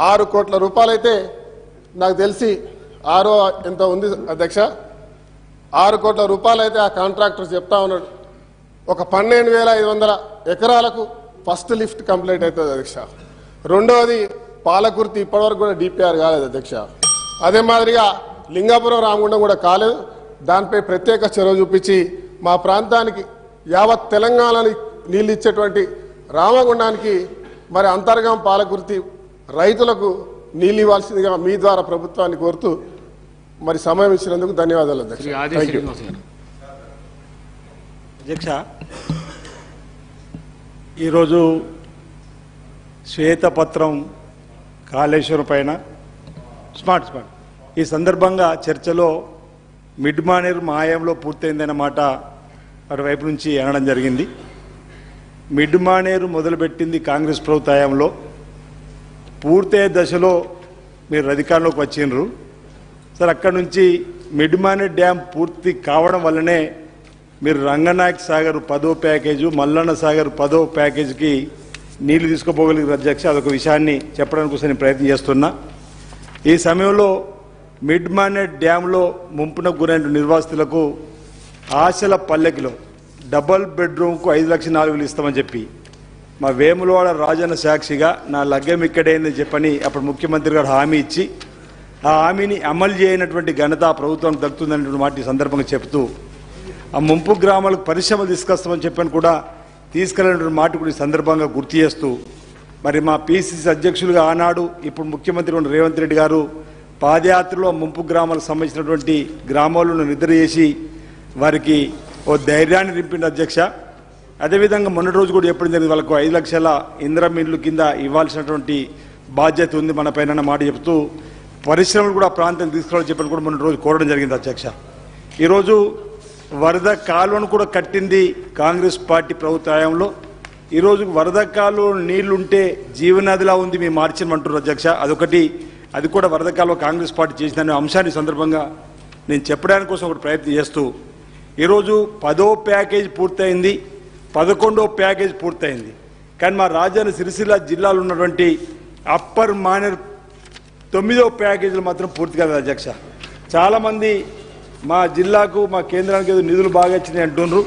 6 కోట్ల రూపాయలు అయితే నాకు తెలిసి 6 ఎంత ఉంది అధ్యక్ష, 6 కోట్ల రూపాయలు అయితే ఆ కాంట్రాక్టర్ చెప్తా ఉన్నాడు. ఒక 12,500 ఎకరాలకు ఫస్ట్ లిఫ్ట్ కంప్లీట్ అవుతుంది అధ్యక్ష. రెండవది పాలకుర్తి ఇప్పటివరకు కూడా డిపిఆర్ కాలేదు అధ్యక్ష. అదే మాదిరిగా లింగాపురం రామగుండం కూడా కాలేదు. దానిపై ప్రత్యేక చొరవ చూపించి మా ప్రాంతానికి యావత్ తెలంగాణని నీళ్ళు ఇచ్చేటువంటి రామగుండానికి మరి అంతర్గం పాలకుర్తి రైతులకు నీళ్ళు ఇవ్వాల్సిందిగా మీ ద్వారా ప్రభుత్వాన్ని కోరుతూ మరి సమయం ఇచ్చినందుకు ధన్యవాదాలు అధ్యక్ష. శ్రీ ఆది థాంక్యూ. శ్రీనివాస్ గారు. అధ్యక్ష, ఈరోజు శ్వేతపత్రం కాళేశ్వరం పైన స్మార్ట్ ఈ సందర్భంగా చర్చలో మిడ్ మానేరు మాయంలో పూర్తయిందన్నమాట అటువైపు నుంచి అనడం జరిగింది. మిడ్ మానేరు మొదలుపెట్టింది కాంగ్రెస్ ప్రభుత్వ హయాంలో, పూర్తయ్యే దశలో మీరు అధికారంలోకి వచ్చిండ్రు సార్. అక్కడ నుంచి మిడ్ మానేరు డ్యామ్ పూర్తి కావడం వల్లనే మీరు రంగనాయక్ సాగర్ 10వ ప్యాకేజు, మల్లన్న సాగర్ 10వ ప్యాకేజీకి నీళ్లు తీసుకోపోగలిగిన అధ్యక్ష. అదొక విషయాన్ని చెప్పడానికి కోసం నేను ప్రయత్నం చేస్తున్నా. ఈ సమయంలో మిడ్ మానేర్ డ్యాంలో ముంపునకు గురైన నిర్వాసితులకు ఆశల పల్లెకిలో డబల్ బెడ్రూమ్కు 5,04,000 ఇస్తామని చెప్పి మా వేములవాడ రాజన్న సాక్షిగా నా లగ్గం ఇక్కడైందని చెప్పని అప్పుడు ముఖ్యమంత్రి గారు హామీ ఇచ్చి ఆ హామీని అమలు చేయనటువంటి ఘనత ప్రభుత్వానికి దక్కుతుందనేటువంటి మాట ఈ సందర్భంగా చెప్తూ ఆ ముంపు గ్రామాలకు పరిశ్రమలు తీసుకొస్తామని చెప్పని కూడా తీసుకెళ్ళినటువంటి మాట కూడా ఈ సందర్భంగా గుర్తు చేస్తూ మరి మా పిసిసి అధ్యక్షులుగా ఆనాడు ఇప్పుడు ముఖ్యమంత్రి ఉన్న రేవంత్ రెడ్డి గారు పాదయాత్రలో ముంపు గ్రామాలకు సంబంధించినటువంటి గ్రామాలను నిద్ర చేసి వారికి ఓ ధైర్యాన్ని నింపింది అధ్యక్ష. అదేవిధంగా మొన్నటి రోజు కూడా ఎప్పుడు జరిగింది వాళ్ళకు 5 లక్షల ఇందిరమ్మ ఇళ్ళు కింద ఇవ్వాల్సినటువంటి బాధ్యత ఉంది మన పైన మాట చెప్తూ పరిశ్రమలు కూడా ప్రాంతం తీసుకురావాలని చెప్పని కూడా మొన్నటి రోజు కోరడం జరిగింది అధ్యక్ష. ఈరోజు వరద కాలువను కూడా కట్టింది కాంగ్రెస్ పార్టీ ప్రభుత్వ హయాంలో. ఈరోజు వరద కాలువ నీళ్లుంటే జీవనదిలా ఉంది మేము మార్చినమంటున్నారు అధ్యక్ష. అదొకటి, అది కూడా వరద కాలువ కాంగ్రెస్ పార్టీ చేసిన అంశాన్ని సందర్భంగా నేను చెప్పడానికి కోసం ఒకటి ప్రయత్నం చేస్తూ ఈరోజు 10వ ప్యాకేజ్ పూర్తయింది, 11వ ప్యాకేజ్ పూర్తయింది. కానీ మా రాజన్న సిరిసిల్ల జిల్లాలో ఉన్నటువంటి అప్పర్ మానేర్ 9వ ప్యాకేజీలు మాత్రం పూర్తి కాదు అధ్యక్ష. చాలామంది మా జిల్లాకు మా కేంద్రానికి ఏదో నిధులు బాగా వచ్చినాయి అంటున్నారు.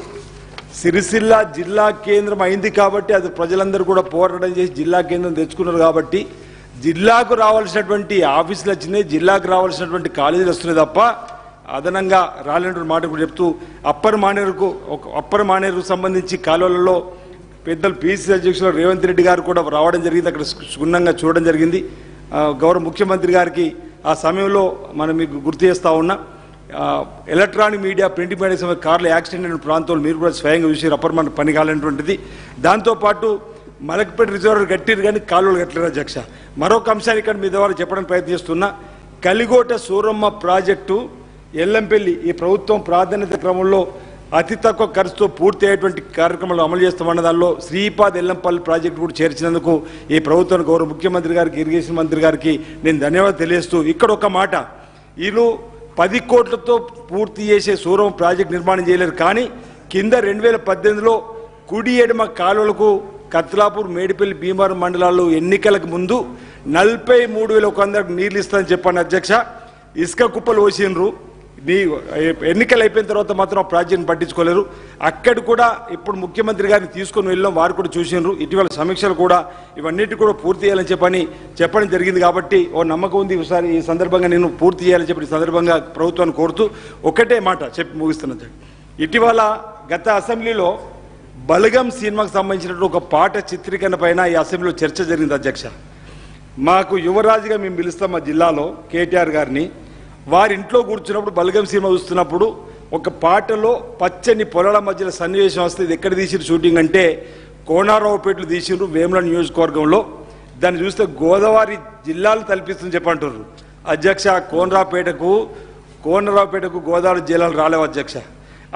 సిరిసిల్ల జిల్లా కేంద్రం అయింది కాబట్టి అది ప్రజలందరూ కూడా పోరాటం చేసి జిల్లా కేంద్రం తెచ్చుకున్నారు కాబట్టి జిల్లాకు రావాల్సినటువంటి ఆఫీసులు వచ్చినాయి, జిల్లాకు రావాల్సినటువంటి కాలేజీలు వస్తున్నాయి తప్ప అదనంగా రాలేనటువంటి మాట కూడా చెప్తూ అప్పర్ మానేరుకు సంబంధించి కాలువలలో పెద్దలు పిసిసి అధ్యక్షులు రేవంత్ రెడ్డి గారు కూడా రావడం జరిగింది. అక్కడ క్షుణ్ణంగా చూడడం జరిగింది. గౌరవ ముఖ్యమంత్రి గారికి ఆ సమయంలో మనం మీకు గుర్తు చేస్తూ ఉన్నా. ఎలక్ట్రానిక్ మీడియా, ప్రింట్ మీడియా కార్లు యాక్సిడెంట్ అయిన ప్రాంతాలు మీరు కూడా స్వయంగా చూసి అప్పర్ మానేరు పని కాలేనటువంటిది. దాంతోపాటు మలక్పేట రిజర్వర్ కట్టిరు కానీ కాలువలు కట్టలేరు అధ్యక్ష. మరొక అంశాన్ని ఇక్కడ మీ ద్వారా చెప్పడానికి ప్రయత్నం చేస్తున్నా. కలిగోట సూరమ్మ ప్రాజెక్టు ఎల్లంపల్లి ఈ ప్రభుత్వం ప్రాధాన్యత క్రమంలో అతి తక్కువ ఖర్చుతో పూర్తి అయ్యేటువంటి కార్యక్రమాలు అమలు చేస్తామన్న దానిలో శ్రీపాద్ ఎల్లంపల్లి ప్రాజెక్టు కూడా చేర్చినందుకు ఈ ప్రభుత్వానికి గౌరవ ముఖ్యమంత్రి గారికి, ఇరిగేషన్ మంత్రి గారికి నేను ధన్యవాదాలు తెలియజేస్తూ ఇక్కడ ఒక మాట, వీళ్ళు 10 కోట్లతో పూర్తి చేసే సూరమ్మ ప్రాజెక్టు నిర్మాణం చేయలేరు. కానీ కింద 2018లో కుడి ఎడమ కాలువలకు కత్లాపూర్, మేడిపల్లి, భీమవరం మండలాల్లో ఎన్నికలకు ముందు 43,100 నీళ్లు ఇస్తానని చెప్పాను అధ్యక్ష. ఇసుక కుప్పలు పోసినరు. ఎన్నికలు అయిపోయిన తర్వాత మాత్రం ఆ ప్రాజెక్టును పట్టించుకోలేరు. అక్కడ కూడా ఇప్పుడు ముఖ్యమంత్రి గారిని తీసుకొని వెళ్ళాం, వారు కూడా చూసినారు. ఇటీవల సమీక్షలు కూడా ఇవన్నిటి కూడా పూర్తి చేయాలని చెప్పడం జరిగింది. కాబట్టి ఓ నమ్మకం ఉంది ఈసారి ఈ సందర్భంగా నేను పూర్తి చేయాలని చెప్పి ఈ సందర్భంగా ప్రభుత్వాన్ని కోరుతూ ఒకటే మాట చెప్పి ముగిస్తున్నది. ఇటీవల గత అసెంబ్లీలో బలగం సినిమాకు సంబంధించినటువంటి ఒక పాట చిత్రీకరణ పైన ఈ అసెంబ్లీలో చర్చ జరిగింది అధ్యక్ష. మాకు యువరాజుగా మేము పిలుస్తాం మా జిల్లాలో కేటీఆర్ గారిని. వారి ఇంట్లో కూర్చున్నప్పుడు బలగం సినిమా చూస్తున్నప్పుడు ఒక పాటలో పచ్చని పొలాల మధ్యలో సన్నివేశం వస్తే ఇది ఎక్కడ తీసిరు షూటింగ్ అంటే కోనారావుపేటలో తీసిరు, వేముల నియోజకవర్గంలో. దాన్ని చూస్తే గోదావరి జిల్లాలు తలపిస్తుందని చెప్పంటారు అధ్యక్ష. కోనరావుపేటకు గోదావరి జిల్లాలు రాలేవు అధ్యక్ష.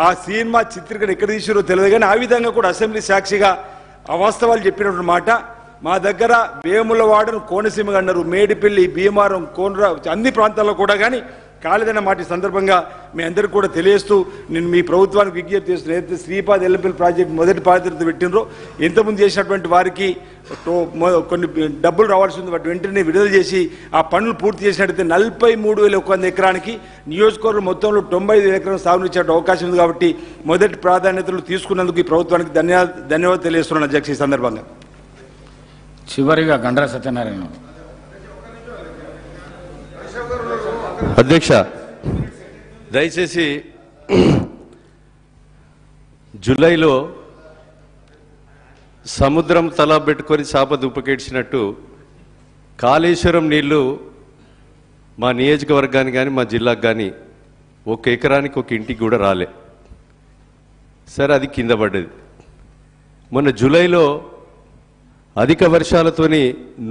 ఆ సినిమా చిత్రీకరణ ఎక్కడ తీసిరో తెలియదు కానీ ఆ విధంగా కూడా అసెంబ్లీ సాక్షిగా అవాస్తవాలు చెప్పినటువంటి మాట. మా దగ్గర వేములవాడను కోనసీమగా అన్నారు, మేడిపల్లి, భీమవరం, కోనరా అన్ని ప్రాంతాల్లో కూడా కానీ కాలేదన్న మాట ఈ సందర్భంగా మీ అందరికీ కూడా తెలియజేస్తూ నేను మీ ప్రభుత్వానికి విజ్ఞప్తి చేస్తున్నాను. ఏదైతే శ్రీపాద్ ఎల్లంపల్లి ప్రాజెక్టు మొదటి బాధ్యత పెట్టినరో ఇంతకుముందు చేసినటువంటి వారికి కొన్ని డబ్బులు రావాల్సి ఉంది, వాటి వెంటనే విడుదల చేసి ఆ పనులు పూర్తి చేసినట్టయితే 43,100 ఎకరానికి నియోజకవర్గం మొత్తంలో 95 ఎకరం సాగునిచ్చే అవకాశం ఉంది. కాబట్టి మొదటి ప్రాధాన్యతలు తీసుకున్నందుకు ఈ ప్రభుత్వానికి ధన్యవాదాలు తెలియజేస్తున్నాను అధ్యక్ష. ఈ సందర్భంగా చివరిగా గండ్ర సత్యనారాయణ. అధ్యక్ష, దయచేసి జూలైలో సముద్రం తల పెట్టుకొని చాప దుప్పకేడ్చినట్టు కాళేశ్వరం నీళ్లు మా నియోజకవర్గానికి కానీ మా జిల్లాకు కానీ 1 ఎకరానికి 1 ఇంటికి కూడా రాలే. సరే, అది కింద పడ్డది. మొన్న జూలైలో అధిక వర్షాలతోని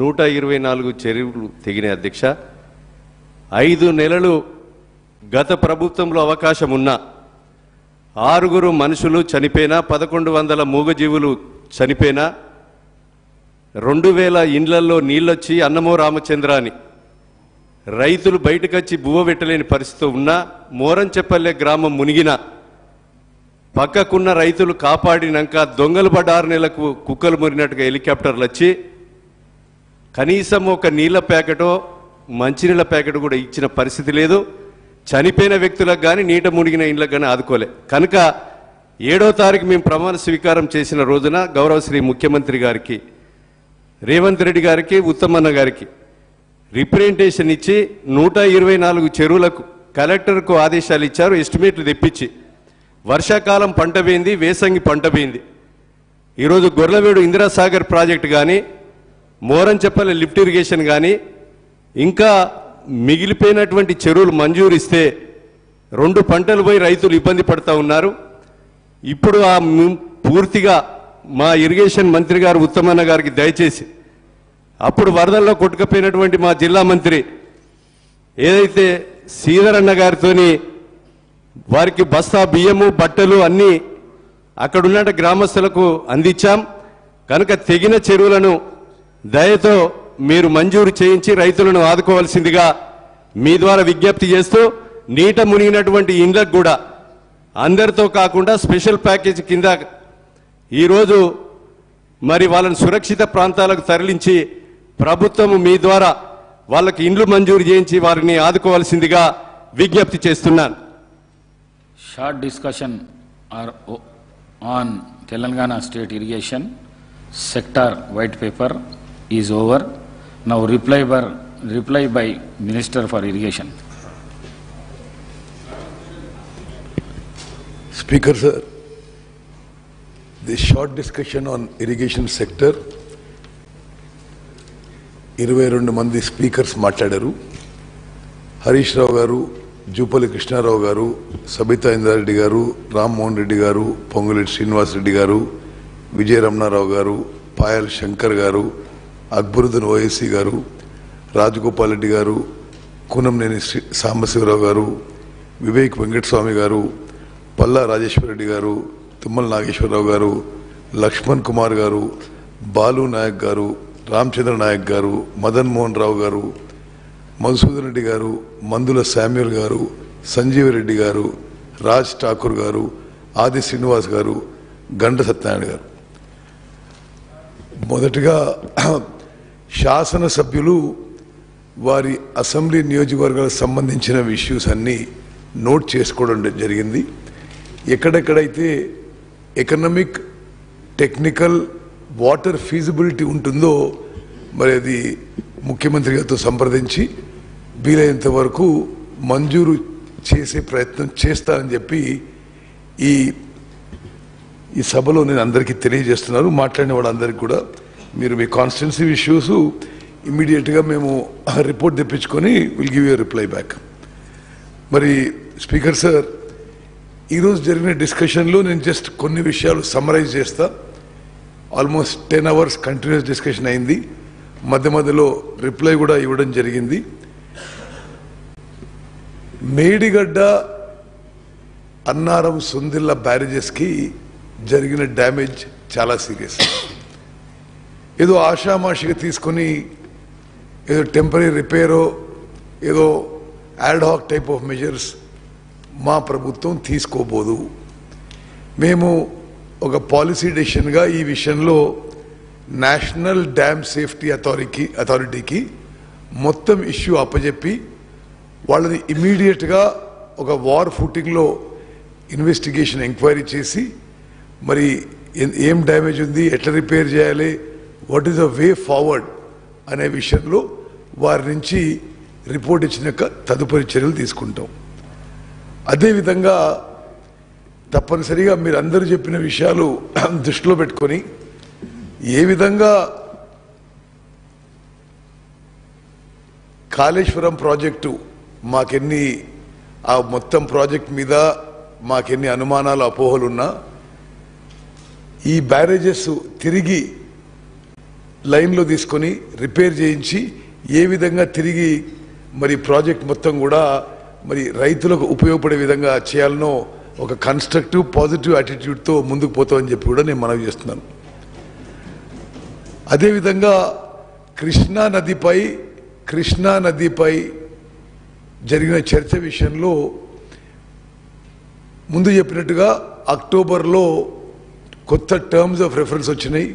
124 చెరువులు తెగినాయి అధ్యక్ష. 5 నెలలు గత ప్రభుత్వంలో అవకాశం ఉన్నా 6 మనుషులు చనిపోయినా, 1100 మూగజీవులు చనిపోయినా, 2000 ఇండ్లల్లో నీళ్ళొచ్చి అన్నమో రామచంద్ర అని రైతులు బయటకొచ్చి బువ్వ పెట్టలేని పరిస్థితి ఉన్నా, మోరంచెపల్లె గ్రామం మునిగిన పక్కకున్న రైతులు కాపాడినాక దొంగలు పడ్డ 6 నెలలకు కుక్కలు మురినట్టుగా హెలికాప్టర్లు వచ్చి కనీసం ఒక నీళ్ళ ప్యాకెటో మంచినీళ్ళ ప్యాకెట్ కూడా ఇచ్చిన పరిస్థితి లేదు. చనిపోయిన వ్యక్తులకు కానీ నీట మునిగిన ఇండ్లకు కానీ ఆదుకోలే. కనుక 7వ తారీఖు మేము ప్రమాణ స్వీకారం చేసిన రోజున గౌరవ శ్రీ ముఖ్యమంత్రి గారికి, రేవంత్ రెడ్డి గారికి, ఉత్తమన్న గారికి రిప్రజెంటేషన్ ఇచ్చి 124 చెరువులకు కలెక్టర్కు ఆదేశాలు ఇచ్చారు. ఎస్టిమేట్లు తెప్పించి వర్షాకాలం పంట పోయింది, వేసంగి పంట పోయింది. ఈరోజు గొర్లవేడు ఇందిరాసాగర్ ప్రాజెక్టు కానీ, మోరంచెపల్లి లిఫ్ట్ ఇరిగేషన్ కానీ, ఇంకా మిగిలిపోయినటువంటి చెరువులు మంజూరు ఇస్తే 2 పంటలు పోయి రైతులు ఇబ్బంది పడుతూ ఉన్నారు. ఇప్పుడు పూర్తిగా మా ఇరిగేషన్ మంత్రి గారు ఉత్తమన్న గారికి దయచేసి అప్పుడు వరదల్లో కొట్టుకుపోయినటువంటి మా జిల్లా మంత్రి ఏదైతే శ్రీధరన్న గారితోని వారికి బస్తా బియ్యము బట్టలు అన్నీ అక్కడున్న గ్రామస్తులకు అందించాం. కనుక తెగిన చెరువులను దయతో మీరు మంజూరు చేయించి రైతులను ఆదుకోవాల్సిందిగా మీ ద్వారా విజ్ఞప్తి చేస్తూ, నీట మునిగినటువంటి ఇండ్లకు కూడా అందరితో కాకుండా స్పెషల్ ప్యాకేజ్ కింద ఈరోజు మరి వాళ్ళని సురక్షిత ప్రాంతాలకు తరలించి ప్రభుత్వము మీ ద్వారా వాళ్ళకి ఇండ్లు మంజూరు చేయించి వారిని ఆదుకోవాల్సిందిగా విజ్ఞప్తి చేస్తున్నాను. Short discussion on Telangana State Irrigation Sector White Paper is over. Now reply by Minister for Irrigation. Speaker sir, this short discussion on irrigation sector, 22 మంది స్పీకర్స్ మాట్లాడారు. హరీష్ రావు గారు, జూపల్లి కృష్ణారావు గారు, సబితా ఇంద్రారెడ్డి గారు, రామ్మోహన్ రెడ్డి గారు, పొంగులేటి శ్రీనివాస్ రెడ్డి గారు, విజయ రమణారావు గారు, పాయల్ శంకర్ గారు, అక్బరుద్దీన్ ఓవైసీ గారు, రాజగోపాల్ రెడ్డి గారు, కూనంనేని సాంబశివరావు గారు, వివేక్ వెంకటస్వామి గారు, పల్లా రాజేశ్వర రెడ్డి గారు, తుమ్మల నాగేశ్వరరావు గారు, లక్ష్మణ్ కుమార్ గారు, బాలు నాయక్ గారు, రామచంద్ర నాయక్ గారు, మదన్ మోహన్ రావు గారు, మధుసూదన్ రెడ్డి గారు, మందుల శామ్యూల్ గారు, సంజీవ రెడ్డి గారు, రాజ్ ఠాకూర్ గారు, ఆది శ్రీనివాస్ గారు, గండ సత్యనారాయణ గారు. మొదటిగా శాసనసభ్యులు వారి అసెంబ్లీ నియోజకవర్గాలకు సంబంధించిన ఇష్యూస్ అన్నీ నోట్ చేసుకోవడం జరిగింది. ఎక్కడెక్కడైతే ఎకనామిక్, టెక్నికల్, వాటర్ ఫీజిబిలిటీ ఉంటుందో మరి అది ముఖ్యమంత్రి గారితో సంప్రదించి వీలైనంత వరకు మంజూరు చేసే ప్రయత్నం చేస్తానని చెప్పి ఈ సభలో నేను అందరికీ తెలియజేస్తున్నాను. మాట్లాడిన వాళ్ళందరికీ కూడా మీరు మీ కాన్స్టిట్యున్సీ ఇష్యూస్ ఇమ్మీడియట్గా మేము రిపోర్ట్ తెప్పించుకొని will give you reply back. మరి స్పీకర్ సార్, ఈరోజు జరిగిన డిస్కషన్లో నేను జస్ట్ కొన్ని విషయాలు సమ్మరైజ్ చేస్తా. ఆల్మోస్ట్ 10 hours కంటిన్యూస్ డిస్కషన్ అయింది. మధ్య మధ్యలో రిప్లై కూడా ఇవ్వడం జరిగింది. మేడిగడ్డ, అన్నారం, సుందిల్ల బ్యారేజెస్కి జరిగిన డ్యామేజ్ చాలా సీరియస్. ఏదో ఆషామాషిగా తీసుకొని ఏదో టెంపరీ రిపేరో ఏదో యాడ్హాక్ టైప్ ఆఫ్ మెజర్స్ మా ప్రభుత్వం తీసుకోబోదు. మేము ఒక పాలసీ డెసిషన్గా ఈ విషయంలో నేషనల్ డ్యామ్ సేఫ్టీ అథారిటీకి మొత్తం ఇష్యూ అప్పచెప్పి వాళ్ళని ఇమీడియట్గా ఒక వార్ ఫుటింగ్లో ఇన్వెస్టిగేషన్ ఎంక్వైరీ చేసి మరి ఏం డ్యామేజ్ ఉంది, ఎట్లా రిపేర్ చేయాలి, what is the way forward అనే విషయంలో వారి నుంచి రిపోర్ట్ ఇచ్చినాక తదుపరి చర్యలు తీసుకుంటాం. అదేవిధంగా తప్పనిసరిగా మీరు అందరూ చెప్పిన విషయాలు దృష్టిలో పెట్టుకొని ఏ విధంగా కాళేశ్వరం ప్రాజెక్టు మాకెన్ని ఆ మొత్తం ప్రాజెక్ట్ మీద మాకెన్ని అనుమానాలు అపోహలున్నా ఈ బ్యారేజెస్ తిరిగి లైన్లో తీసుకొని రిపేర్ చేయించి ఏ విధంగా తిరిగి మరి ప్రాజెక్ట్ మొత్తం కూడా మరి రైతులకు ఉపయోగపడే విధంగా చేయాలనో ఒక కన్స్ట్రక్టివ్ పాజిటివ్ యాటిట్యూడ్తో ముందుకు పోతామని చెప్పి కూడా నేను మనవి చేస్తున్నాను. అదేవిధంగా కృష్ణా నదిపై జరిగిన చర్చ విషయంలో ముందు చెప్పినట్టుగా అక్టోబర్లో కొత్త టర్మ్స్ ఆఫ్ రెఫరెన్స్ వచ్చినాయి.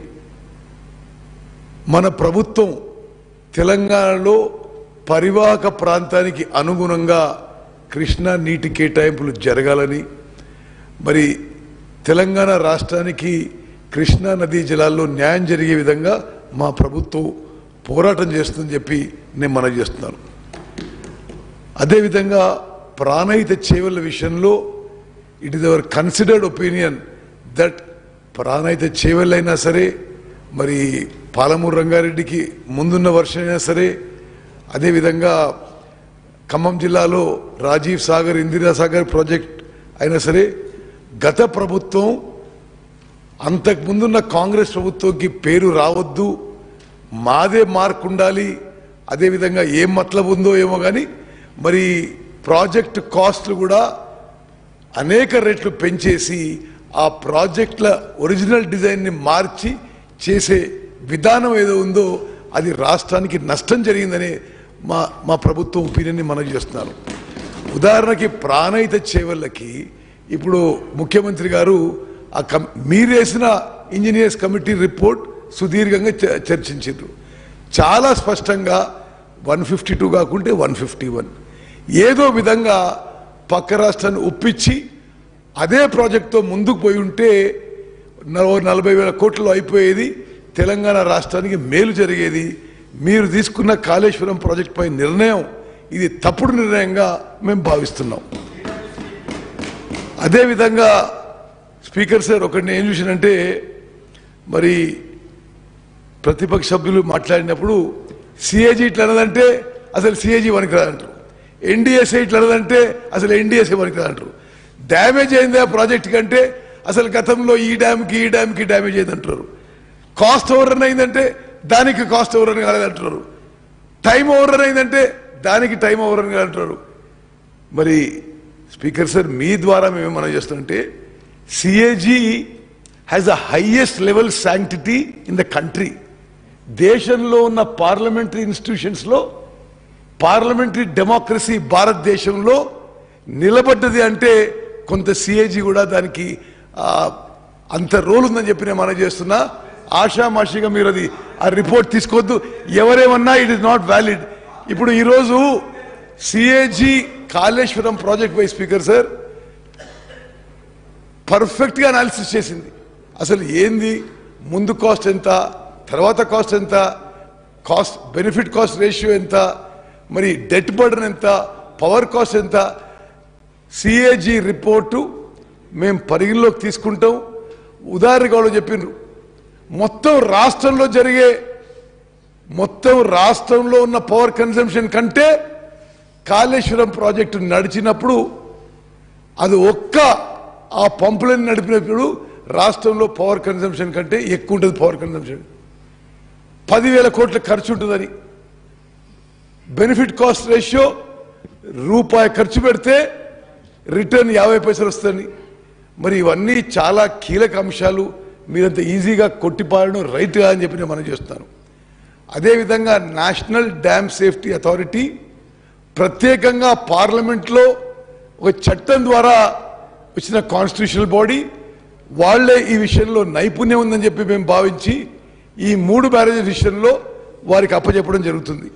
మన ప్రభుత్వం తెలంగాణలో పరివాహక ప్రాంతానికి అనుగుణంగా కృష్ణా నీటి కేటాయింపులు జరగాలని, మరి తెలంగాణ రాష్ట్రానికి కృష్ణా నదీ జలాల్లో న్యాయం జరిగే విధంగా మా ప్రభుత్వం పోరాటం చేస్తుందని చెప్పి నేను మనవి చేస్తున్నాను. అదేవిధంగా ప్రాణహిత చేవల విషయంలో it is our considered opinion that Pranahita చేవలైనా సరే, మరి పాలమూరు రంగారెడ్డికి ముందున్న వర్షం అయినా సరే, అదేవిధంగా ఖమ్మం జిల్లాలో రాజీవ్ సాగర్ ఇందిరాసాగర్ ప్రాజెక్ట్ అయినా సరే, గత ప్రభుత్వం అంతకుముందున్న కాంగ్రెస్ ప్రభుత్వంకి పేరు రావద్దు, మాదే మార్క్ ఉండాలి, అదేవిధంగా ఏం మతలబు ఉందో ఏమో కానీ మరి ప్రాజెక్టు కాస్ట్లు కూడా అనేక రెట్లు పెంచేసి ఆ ప్రాజెక్టుల ఒరిజినల్ డిజైన్ని మార్చి చేసే విధానం ఏదో ఉందో అది రాష్ట్రానికి నష్టం జరిగిందనే మా ప్రభుత్వం ఒపీనియన్ని మనవి చేస్తున్నారు. ఉదాహరణకి ప్రాణహిత చేవళ్ళకి ఇప్పుడు ముఖ్యమంత్రి గారు మీరేసిన ఇంజనీర్స్ కమిటీ రిపోర్ట్ సుదీర్ఘంగా చర్చించారు. చాలా స్పష్టంగా 152 కాకుంటే 151 ఏదో విధంగా పక్క రాష్ట్రాన్ని ఒప్పించి అదే ప్రాజెక్టుతో ముందుకు పోయి ఉంటే 40,000 కోట్లలో అయిపోయేది, తెలంగాణ రాష్ట్రానికి మేలు జరిగేది. మీరు తీసుకున్న కాళేశ్వరం ప్రాజెక్ట్ పై నిర్ణయం ఇది తప్పుడు నిర్ణయంగా మేము భావిస్తున్నాం. అదేవిధంగా స్పీకర్ సార్ ఒకటి ఏం చూసినంటే, మరి ప్రతిపక్ష సభ్యులు మాట్లాడినప్పుడు సిఏజీ ఇట్లా అన్నదంటే అసలు సిఏజీ పనికిరాదంటారు, ఎన్డీఎస్ఏ ఇట్లా అన్నదంటే అసలు ఎన్డీఎస్ఏ పనికిరాదంటారు, డ్యామేజ్ అయింది ఆ ప్రాజెక్ట్ కంటే అసలు గతంలో ఈ డ్యామ్కి డ్యామేజ్ అయిందంటారు, కాస్ట్ ఓవర్ రన్ అయిందంటే దానికి cost over run కాలేదంటారు, time over run అయిందంటే దానికి టైం ఓవర్ రన్ కాదంటారు. మరి స్పీకర్ సార్ మీ ద్వారా మేమేమన్నా చేస్తామంటే CAG has the highest level sanctity in the country. దేశంలో ఉన్న పార్లమెంటరీ ఇన్స్టిట్యూషన్స్లో పార్లమెంటరీ డెమోక్రసీ భారతదేశంలో నిలబడ్డది అంటే కొంత సిఏజీ కూడా దానికి అంత రోల్ ఉందని చెప్పి నేను మనం చేస్తున్నా. ఆషామాషిగా మీరు అది ఆ రిపోర్ట్ తీసుకోవద్దు, ఎవరేమన్నా ఇట్ ఇస్ నాట్ వ్యాలిడ్. ఇప్పుడు ఈరోజు సిఏజీ కాళేశ్వరం ప్రాజెక్ట్ పై స్పీకర్ సార్ పర్ఫెక్ట్గా అనాలిసిస్ చేసింది. అసలు ఏంది, ముందు కాస్ట్ ఎంత, తర్వాత కాస్ట్ ఎంత, కాస్ట్ బెనిఫిట్ కాస్ట్ రేషియో ఎంత, మరి డెట్ బర్డన్ ఎంత, పవర్ కాస్ట్ ఎంత, సిఏజీ రిపోర్టు మేము పరిగణలోకి తీసుకుంటాం. ఉదాహరణగా వాళ్ళు చెప్పిండ్రు మొత్తం రాష్ట్రంలో ఉన్న పవర్ కన్సంప్షన్ కంటే కాళేశ్వరం ప్రాజెక్టు నడిచినప్పుడు అది ఆ పంపులను నడిపినప్పుడు రాష్ట్రంలో పవర్ కన్సంప్షన్ కంటే ఎక్కువ ఉంటుంది. పవర్ కన్సంప్షన్ 10,000 కోట్ల ఖర్చు ఉంటుందని, బెనిఫిట్ కాస్ట్ రేషియో రూపాయి ఖర్చు పెడితే రిటర్న్ 50 పైసలు వస్తుంది. మరి ఇవన్నీ చాలా కీలక అంశాలు, మీరంత ఈజీగా కొట్టిపారడం రైట్ గా అని చెప్పి నేను మనం చేస్తాను. అదేవిధంగా నేషనల్ డ్యామ్ సేఫ్టీ అథారిటీ ప్రత్యేకంగా పార్లమెంట్లో ఒక చట్టం ద్వారా వచ్చిన కాన్స్టిట్యూషనల్ బాడీ, వాళ్లే ఈ విషయంలో నైపుణ్యం ఉందని చెప్పి మేము భావించి ఈ 3 బ్యారేజీ విషయంలో వారికి అప్పచెప్పడం జరుగుతుంది.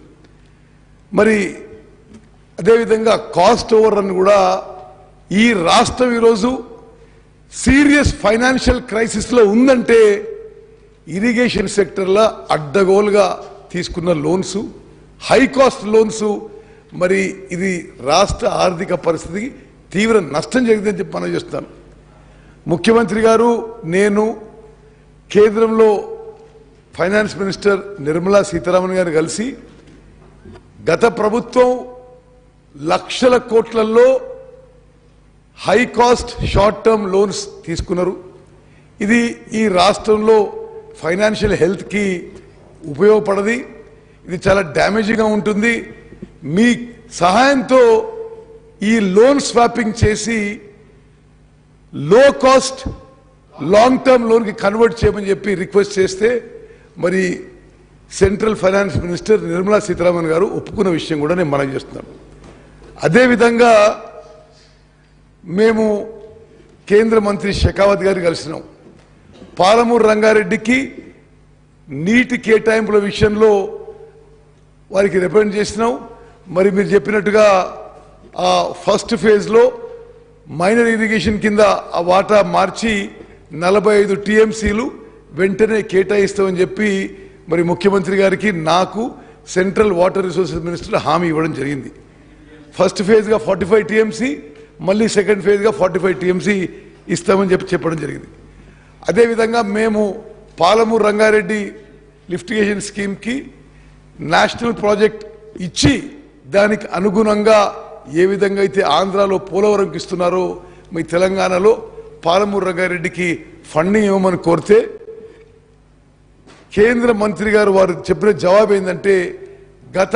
మరి అదేవిధంగా కాస్ట్ ఓవర్ రన్ కూడా ఈ రాష్ట్రం ఈరోజు సీరియస్ ఫైనాన్షియల్ క్రైసిస్లో ఉందంటే ఇరిగేషన్ సెక్టర్లో అడ్డగోలుగా తీసుకున్న లోన్స్, హై కాస్ట్ లోన్స్, మరి ఇది రాష్ట్ర ఆర్థిక పరిస్థితికి తీవ్ర నష్టం జరిగిందని చెప్పి మనం చేస్తాను. ముఖ్యమంత్రి గారు, నేను కేంద్రంలో ఫైనాన్స్ మినిస్టర్ నిర్మలా సీతారామన్ గారు కలిసి గత ప్రభుత్వం లక్షల కోట్లలో high cost short term loans తీసుకున్నారు. ఇది ఈ రాష్ట్రంలో ఫైనాన్షియల్ హెల్త్కి ఉపయోగపడది. ఇది చాలా డ్యామేజింగ్గా ఉంటుంది. మీ సహాయంతో ఈ లోన్ స్వాపింగ్ చేసి లో కాస్ట్ లాంగ్ టర్మ్ లోన్కి కన్వర్ట్ చేయమని చెప్పి రిక్వెస్ట్ చేస్తే మరి central finance minister Nirmala Sitharaman గారు ఒప్పుకున్న విషయం కూడా నేను మనవి చేస్తున్నాను. అదేవిధంగా మేము కేంద్ర మంత్రి షెకావత్ గారు కలిసినాం. పాలమూరు రంగారెడ్డికి నీటి కేటాయింపుల విషయంలో వారికి రిప్రజెంట్ చేసినాం. మరి మీరు చెప్పినట్టుగా ఆ ఫస్ట్ ఫేజ్లో మైనర్ ఇరిగేషన్ కింద ఆ వాటా మార్చి 45 టీఎంసీలు వెంటనే కేటాయిస్తామని చెప్పి మరి ముఖ్యమంత్రి గారికి నాకు సెంట్రల్ వాటర్ రిసోర్సెస్ మినిస్టర్ హామీ ఇవ్వడం జరిగింది. ఫస్ట్ ఫేజ్గా 45 టీఎంసీ, మళ్ళీ సెకండ్ ఫేజ్గా 45 టీఎంసీ ఇస్తామని చెప్పడం జరిగింది. అదేవిధంగా మేము Palamuru Rangareddy lift irrigation స్కీమ్కి national project ఇచ్చి దానికి అనుగుణంగా ఏ విధంగా అయితే ఆంధ్రాలో పోలవరంకి ఇస్తున్నారో మీ తెలంగాణలో పాలమూరు రంగారెడ్డికి ఫండింగ్ ఇవ్వమని కోరితే కేంద్ర మంత్రి గారు వారు చెప్పిన జవాబు ఏంటంటే గత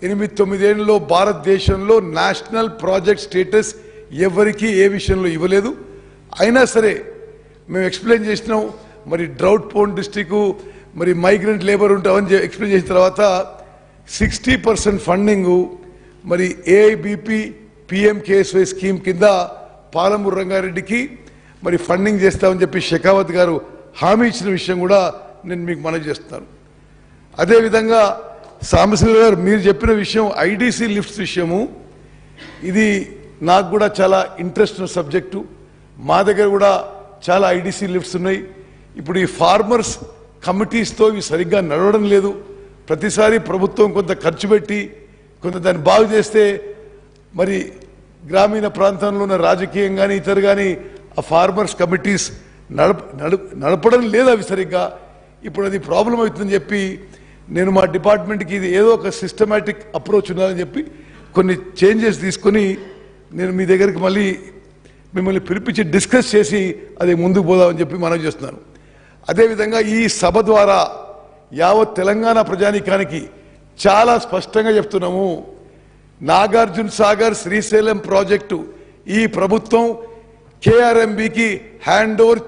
8-9 ఏళ్లలో భారతదేశంలో నేషనల్ ప్రాజెక్ట్ స్టేటస్ ఎవరికి ఏ విషయంలో ఇవ్వలేదు. అయినా సరే మేము ఎక్స్ప్లెయిన్ చేసినాం. మరి డ్రౌట్ పోన్ డిస్టిక్ మరి మైగ్రెంట్ లేబర్ ఉంటామని ఎక్స్ప్లెయిన్ చేసిన తర్వాత 60% ఫండింగ్ మరి ఏఐబిపి పిఎంకేఎస్వై స్కీమ్ కింద పాలమూరు రంగారెడ్డికి మరి ఫండింగ్ చేస్తామని చెప్పి షెకావత్ గారు హామీ ఇచ్చిన విషయం కూడా నేను మీకు మనవి చేస్తున్నాను. అదేవిధంగా సాంబశివరావు గారు మీరు చెప్పిన విషయం ఐడిసి లిఫ్ట్స్ విషయము, ఇది నాకు కూడా చాలా ఇంట్రెస్ట్ ఉన్న సబ్జెక్టు. మా దగ్గర కూడా చాలా ఐడిసి లిఫ్ట్స్ ఉన్నాయి. ఇప్పుడు ఈ ఫార్మర్స్ కమిటీస్తో ఇవి సరిగ్గా నడవడం లేదు. ప్రతిసారి ప్రభుత్వం కొంత ఖర్చు పెట్టి కొంత దాన్ని బాగు చేస్తే మరి గ్రామీణ ప్రాంతంలో ఉన్న రాజకీయం కానీ ఇతరు కానీ ఆ ఫార్మర్స్ కమిటీస్ నడపడం లేదు అవి సరిగ్గా. ఇప్పుడు అది ప్రాబ్లం అవుతుందని చెప్పి నేను మా డిపార్ట్మెంట్కి ఇది ఏదో ఒక సిస్టమేటిక్ అప్రోచ్ ఉండాలని చెప్పి కొన్ని చేంజెస్ తీసుకొని నేను మీ దగ్గరికి మళ్ళీ మిమ్మల్ని పిలిపించి డిస్కస్ చేసి అది ముందుకు పోదామని చెప్పి మనవి చేస్తున్నాను. అదేవిధంగా ఈ సభ ద్వారా యావత్ తెలంగాణ ప్రజానీకానికి చాలా స్పష్టంగా చెప్తున్నాము, నాగార్జున సాగర్ శ్రీశైలం ప్రాజెక్టు ఈ ప్రభుత్వం కేఆర్ఎంబికి హ్యాండ్ ఓవర్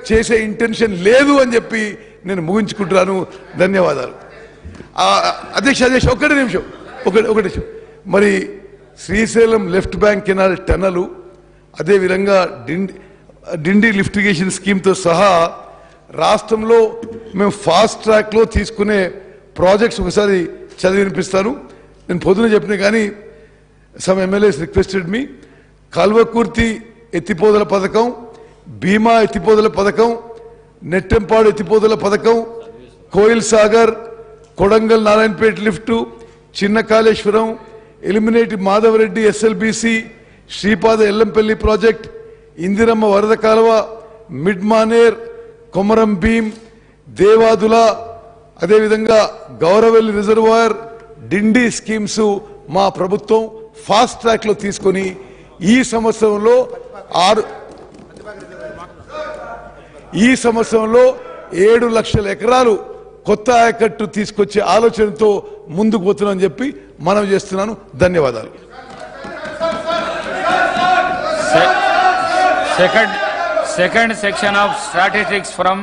చేసే ఇంటెన్షన్ లేదు అని చెప్పి నేను ముగించుకుంటున్నాను. ధన్యవాదాలు. అధ్యక్ష ఒకటి నిమిషం. మరి శ్రీశైలం లెఫ్ట్ బ్యాంక్ కెనాల్ టనలు అదేవిధంగా డిండి లిఫ్ట్ ఇరిగేషన్ స్కీమ్తో సహా రాష్ట్రంలో మేము ఫాస్ట్ ట్రాక్లో తీసుకునే ప్రాజెక్ట్స్ ఒకసారి చదివి వినిపిస్తాను. నేను పొద్దున చెప్పిన కానీ సమ్ ఎమ్మెల్యేస్ రిక్వెస్టెడ్ మీ. కల్వకుర్తి ఎత్తిపోదల పథకం, భీమా ఎత్తిపోదల పథకం, నెట్టెంపాడు ఎత్తిపోదల పథకం, కోయిల్ సాగర్, కొడంగల్ నారాయణపేట లిఫ్టు, చిన్న కాళేశ్వరం, ఎలిమినేటి మాధవరెడ్డి ఎస్ఎల్బిసి, శ్రీపాద ఎల్లంపల్లి ప్రాజెక్ట్, ఇందిరమ్మ వరద కాలువ, మిడ్ మానేర్, కొమరం భీం, దేవాదుల, అదేవిధంగా గౌరవెల్లి రిజర్వాయర్, డిండి స్కీమ్స్ మా ప్రభుత్వం ఫాస్ట్ ట్రాక్ లో తీసుకొని ఈ సంవత్సరంలో 7 లక్షల ఎకరాలు కొత్త ఆయకట్టు తీసుకొచ్చే ఆలోచనతో ముందుకు పోతున్నామని చెప్పి మనం చేస్తున్నాను. ధన్యవాదాలు. Second section of statistics from